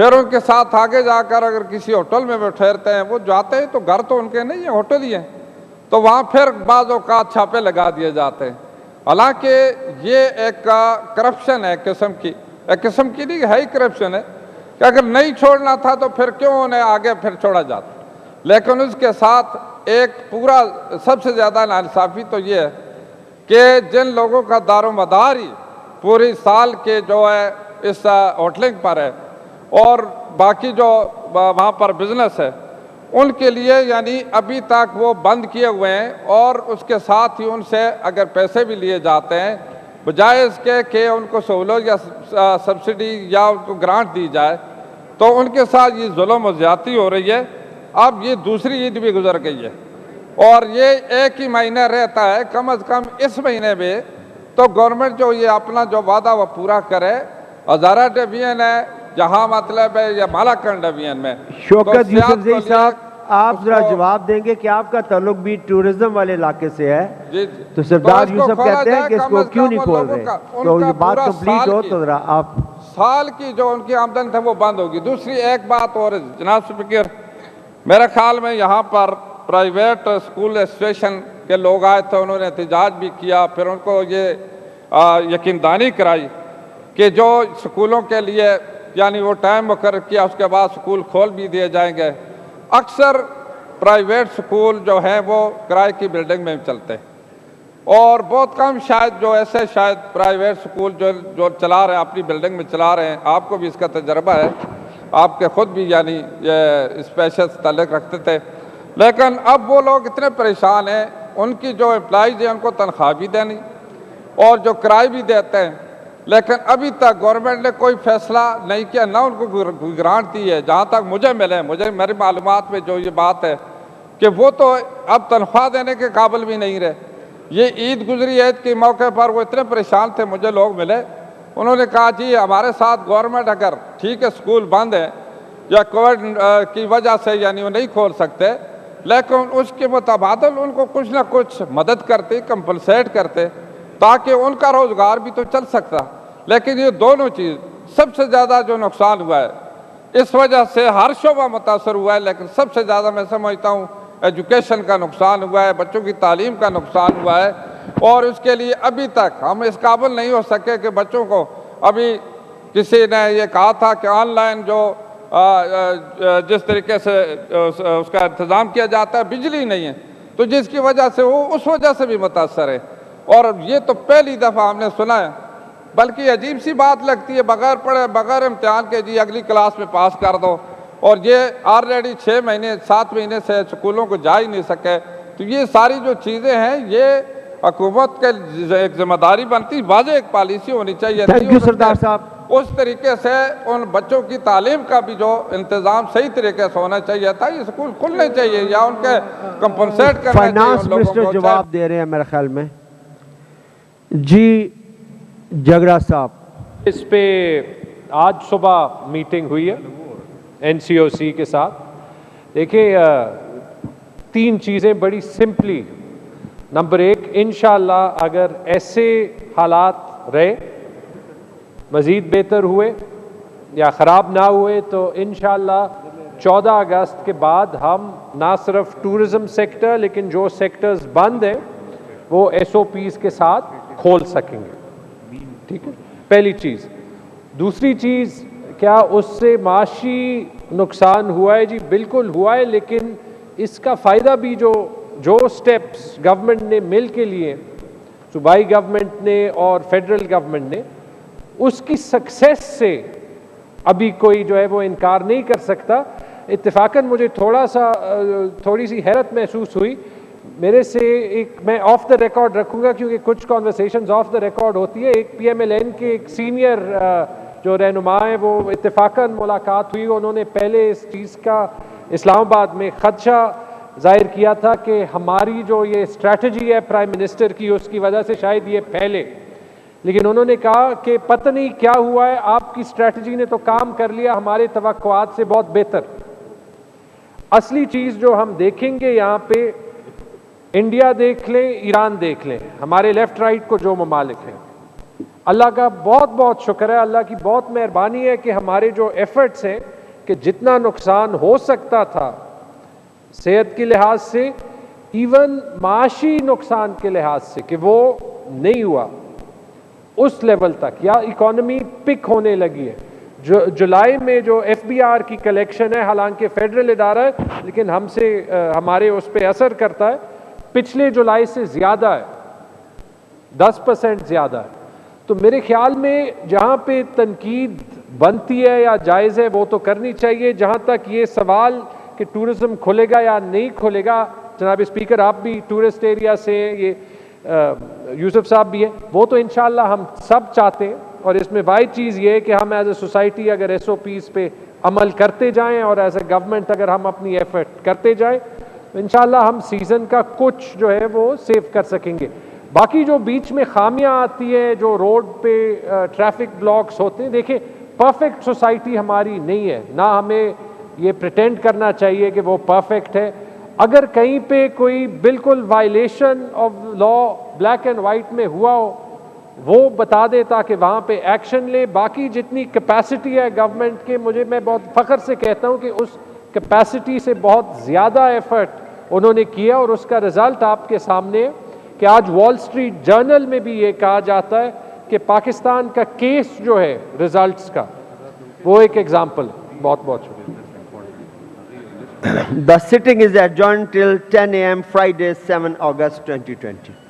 پھر ان کے ساتھ آگے جا کر اگر کسی ہوٹل میں وہ ٹھہرتے ہیں، وہ جاتے ہیں تو گھر تو ان کے نہیں ہیں، ہوٹل ہی ہیں، تو وہاں پھر بعض اوقات چھاپے لگا دیے جاتے ہیں۔ حالانکہ یہ ایک کرپشن ہے قسم کی نہیں ہے ہی کرپشن ہے کہ اگر نہیں چھوڑنا تھا تو پھر کیوں انہیں آگے پھر چھوڑا جاتا۔ لیکن اس کے ساتھ ایک پورا سب سے زیادہ ناانصافی تو یہ ہے کہ جن لوگوں کا دار و مدار ہی پوری سال کے جو ہے اس ہوٹلنگ پر ہے اور باقی جو وہاں پر بزنس ہے، ان کے لیے یعنی ابھی تک وہ بند کیے ہوئے ہیں، اور اس کے ساتھ ہی ان سے اگر پیسے بھی لیے جاتے ہیں بجائے اس کے کہ ان کو سہولت یا سبسڈی یا ان کو گرانٹ دی جائے، تو ان کے ساتھ یہ ظلم و زیادتی ہو رہی ہے۔ اب یہ دوسری عید بھی گزر گئی ہے اور یہ ایک ہی مہینہ رہتا ہے، کم از کم اس مہینے میں تو گورنمنٹ جو یہ اپنا جو وعدہ وہ پورا کرے۔ ہزارہ ڈویژن ہے جہاں مطلب ہے یا مالاکنڈ ڈویژن میں۔ شوکت یوسفزئی صاحب، آپ ذرا جواب دیں گے کہ آپ کا تعلق بھی ٹورزم والے علاقے سے ہے، تو سردار یوسف کہتے ہیں کہ اس کو کیوں نہیں کھول رہے، تو یہ بات کمپلیٹ ہو تو ذرا آپ۔ سال کی جو ان کی آمدن تھا وہ بند ہوگی۔ دوسری ایک بات اور جناب سپیکر، میرے خیال میں یہاں پر پرائیویٹ اسکول ایسوسیشن کے لوگ آئے تھے، انہوں نے احتجاج بھی کیا، پھر ان کو یہ یقین دہانی کرائی کہ جو سکولوں کے لیے یعنی وہ ٹائم مقرر کیا اس کے بعد سکول کھول بھی دیے جائیں گے۔ اکثر پرائیویٹ سکول جو ہیں وہ کرائے کی بلڈنگ میں چلتے ہیں، اور بہت کم شاید جو ایسے شاید پرائیویٹ سکول جو چلا رہے ہیں اپنی بلڈنگ میں چلا رہے ہیں۔ آپ کو بھی اس کا تجربہ ہے، آپ کے خود بھی یعنی یہ اس پیشے سے تعلق رکھتے تھے، لیکن اب وہ لوگ اتنے پریشان ہیں، ان کی جو امپلائیز ہیں ان کو تنخواہ بھی دینی اور جو کرائے بھی دیتے ہیں، لیکن ابھی تک گورنمنٹ نے کوئی فیصلہ نہیں کیا، نہ ان کو گرانٹ دی ہے۔ جہاں تک مجھے ملے، میری معلومات میں جو یہ بات ہے کہ وہ تو اب تنخواہ دینے کے قابل بھی نہیں رہے۔ یہ عید گزری، عید کے موقع پر وہ اتنے پریشان تھے، مجھے لوگ ملے، انہوں نے کہا جی ہمارے ساتھ گورنمنٹ اگر ٹھیک ہے سکول بند ہے یا کووڈ کی وجہ سے یعنی وہ نہیں کھول سکتے، لیکن اس کے متبادل ان کو کچھ نہ کچھ مدد کرتے، کمپنسیٹ کرتے، تاکہ ان کا روزگار بھی تو چل سکتا۔ لیکن یہ دونوں چیز سب سے زیادہ جو نقصان ہوا ہے، اس وجہ سے ہر شعبہ متاثر ہوا ہے، لیکن سب سے زیادہ میں سمجھتا ہوں ایجوکیشن کا نقصان ہوا ہے، بچوں کی تعلیم کا نقصان ہوا ہے، اور اس کے لیے ابھی تک ہم اس قابل نہیں ہو سکے کہ بچوں کو، ابھی کسی نے یہ کہا تھا کہ آن لائن جو جس طریقے سے اس کا انتظام کیا جاتا ہے، بجلی نہیں ہے، تو جس کی وجہ سے وہ اس وجہ سے بھی متاثر ہے، اور یہ تو پہلی دفعہ ہم نے سنا ہے۔ بلکہ عجیب سی بات لگتی ہے، بغیر پڑھے بغیر امتحان کے جی اگلی کلاس میں پاس کر دو، اور یہ آلریڈی 6 مہینے 7 مہینے سے اسکولوں کو جا ہی نہیں سکے۔ تو یہ ساری جو چیزیں ہیں یہ حکومت کے ایک ذمہ داری بنتی، واضح ایک پالیسی ہونی چاہیے۔ تھینک یو سردار صاحب۔ اس طریقے سے ان بچوں کی تعلیم کا بھی جو انتظام صحیح طریقے سے ہونا چاہیے تھا، یہ اسکول کھلنے چاہیے یا ان کے کمپنسیٹ کرنا چاہیے۔ فائنانس منسٹر جواب دے رہے ہیں میرے خیال میں۔ جی جگرا صاحب، اس پہ آج صبح میٹنگ ہوئی ہے NCOC کے ساتھ۔ دیکھیں 3 چیزیں بڑی سمپلی۔ نمبر 1، انشاءاللہ اگر ایسے حالات رہے، مزید بہتر ہوئے یا خراب نہ ہوئے، تو انشاءاللہ 14 اگست کے بعد ہم نہ صرف ٹورزم سیکٹر لیکن جو سیکٹرز بند ہیں وہ SOPs کے ساتھ کھول سکیں گے۔ ٹھیک ہے، پہلی چیز۔ دوسری چیز، کیا اس سے معاشی نقصان ہوا ہے؟ جی بالکل ہوا ہے، لیکن اس کا فائدہ بھی جو سٹیپس گورنمنٹ نے مل کے لیے، صوبائی گورنمنٹ نے اور فیڈرل گورنمنٹ نے، اس کی سکسیس سے ابھی کوئی جو ہے وہ انکار نہیں کر سکتا۔ اتفاقاً مجھے تھوڑی سی حیرت محسوس ہوئی، میرے سے میں آف دا ریکارڈ رکھوں گا کیونکہ کچھ کانورسیشنز آف دا ریکارڈ ہوتی ہے۔ ایک PMLN کے ایک سینئر جو رہنما ہیں، وہ اتفاقاً ملاقات ہوئی، انہوں نے پہلے اس چیز کا اسلام آباد میں خدشہ ظاہر کیا تھا کہ ہماری جو یہ اسٹریٹجی ہے پرائم منسٹر کی، اس کی وجہ سے شاید یہ پھیلے، لیکن انہوں نے کہا کہ پتہ نہیں کیا ہوا ہے، آپ کی اسٹریٹجی نے تو کام کر لیا، ہمارے توقعات سے بہت بہتر۔ اصلی چیز جو ہم دیکھیں گے یہاں پہ، انڈیا دیکھ لیں، ایران دیکھ لیں، ہمارے لیفٹ رائٹ کو جو ممالک ہیں، اللہ کا بہت بہت شکر ہے, اللہ کی بہت مہربانی ہے کہ ہمارے جو ایفرٹس ہیں کہ جتنا نقصان ہو سکتا تھا صحت کے لحاظ سے, ایون معاشی نقصان کے لحاظ سے, کہ وہ نہیں ہوا اس لیول تک, یا اکانومی پک ہونے لگی ہے. جولائی میں جو ایف بی آر کی کلیکشن ہے, حالانکہ فیڈرل ادارہ ہے لیکن ہم سے ہمارے اس پہ اثر کرتا ہے, پچھلے جولائی سے زیادہ ہے, 10% زیادہ ہے. تو میرے خیال میں جہاں پہ تنقید بنتی ہے یا جائز ہے وہ تو کرنی چاہیے. جہاں تک یہ سوال کہ ٹورزم کھلے گا یا نہیں کھلے گا, جناب اسپیکر آپ بھی ٹورسٹ ایریا سے ہیں, یہ یوسف صاحب بھی ہیں, وہ تو انشاءاللہ ہم سب چاہتے ہیں. اور اس میں واحد چیز یہ ہے کہ ہم ایز اے سوسائٹی اگر ایس او پیز پہ عمل کرتے جائیں اور ایز اے گورنمنٹ اگر ہم اپنی ایفرٹ کرتے جائیں تو انشاءاللہ ہم سیزن کا کچھ جو ہے وہ سیو کر سکیں گے. باقی جو بیچ میں خامیاں آتی ہیں, جو روڈ پہ ٹریفک بلاکس ہوتے ہیں, دیکھیں پرفیکٹ سوسائٹی ہماری نہیں ہے, نہ ہمیں یہ پریٹینڈ کرنا چاہیے کہ وہ پرفیکٹ ہے. اگر کہیں پہ کوئی بالکل violation of law black and white میں ہوا ہو وہ بتا دے تاکہ وہاں پہ ایکشن لے. باقی جتنی کیپیسٹی ہے گورنمنٹ کے, میں بہت فخر سے کہتا ہوں کہ اس کیپیسٹی سے بہت زیادہ ایفرٹ انہوں نے کیا, اور اس کا رزلٹ آپ کے سامنے ہے کہ آج وال اسٹریٹ جرنل میں بھی یہ کہا جاتا ہے کہ پاکستان کا کیس جو ہے ریزلٹس کا وہ ایک ایگزامپل. بہت بہت شکریہ. The sitting is adjourned till 10 a.m. Friday, 7 August 2020.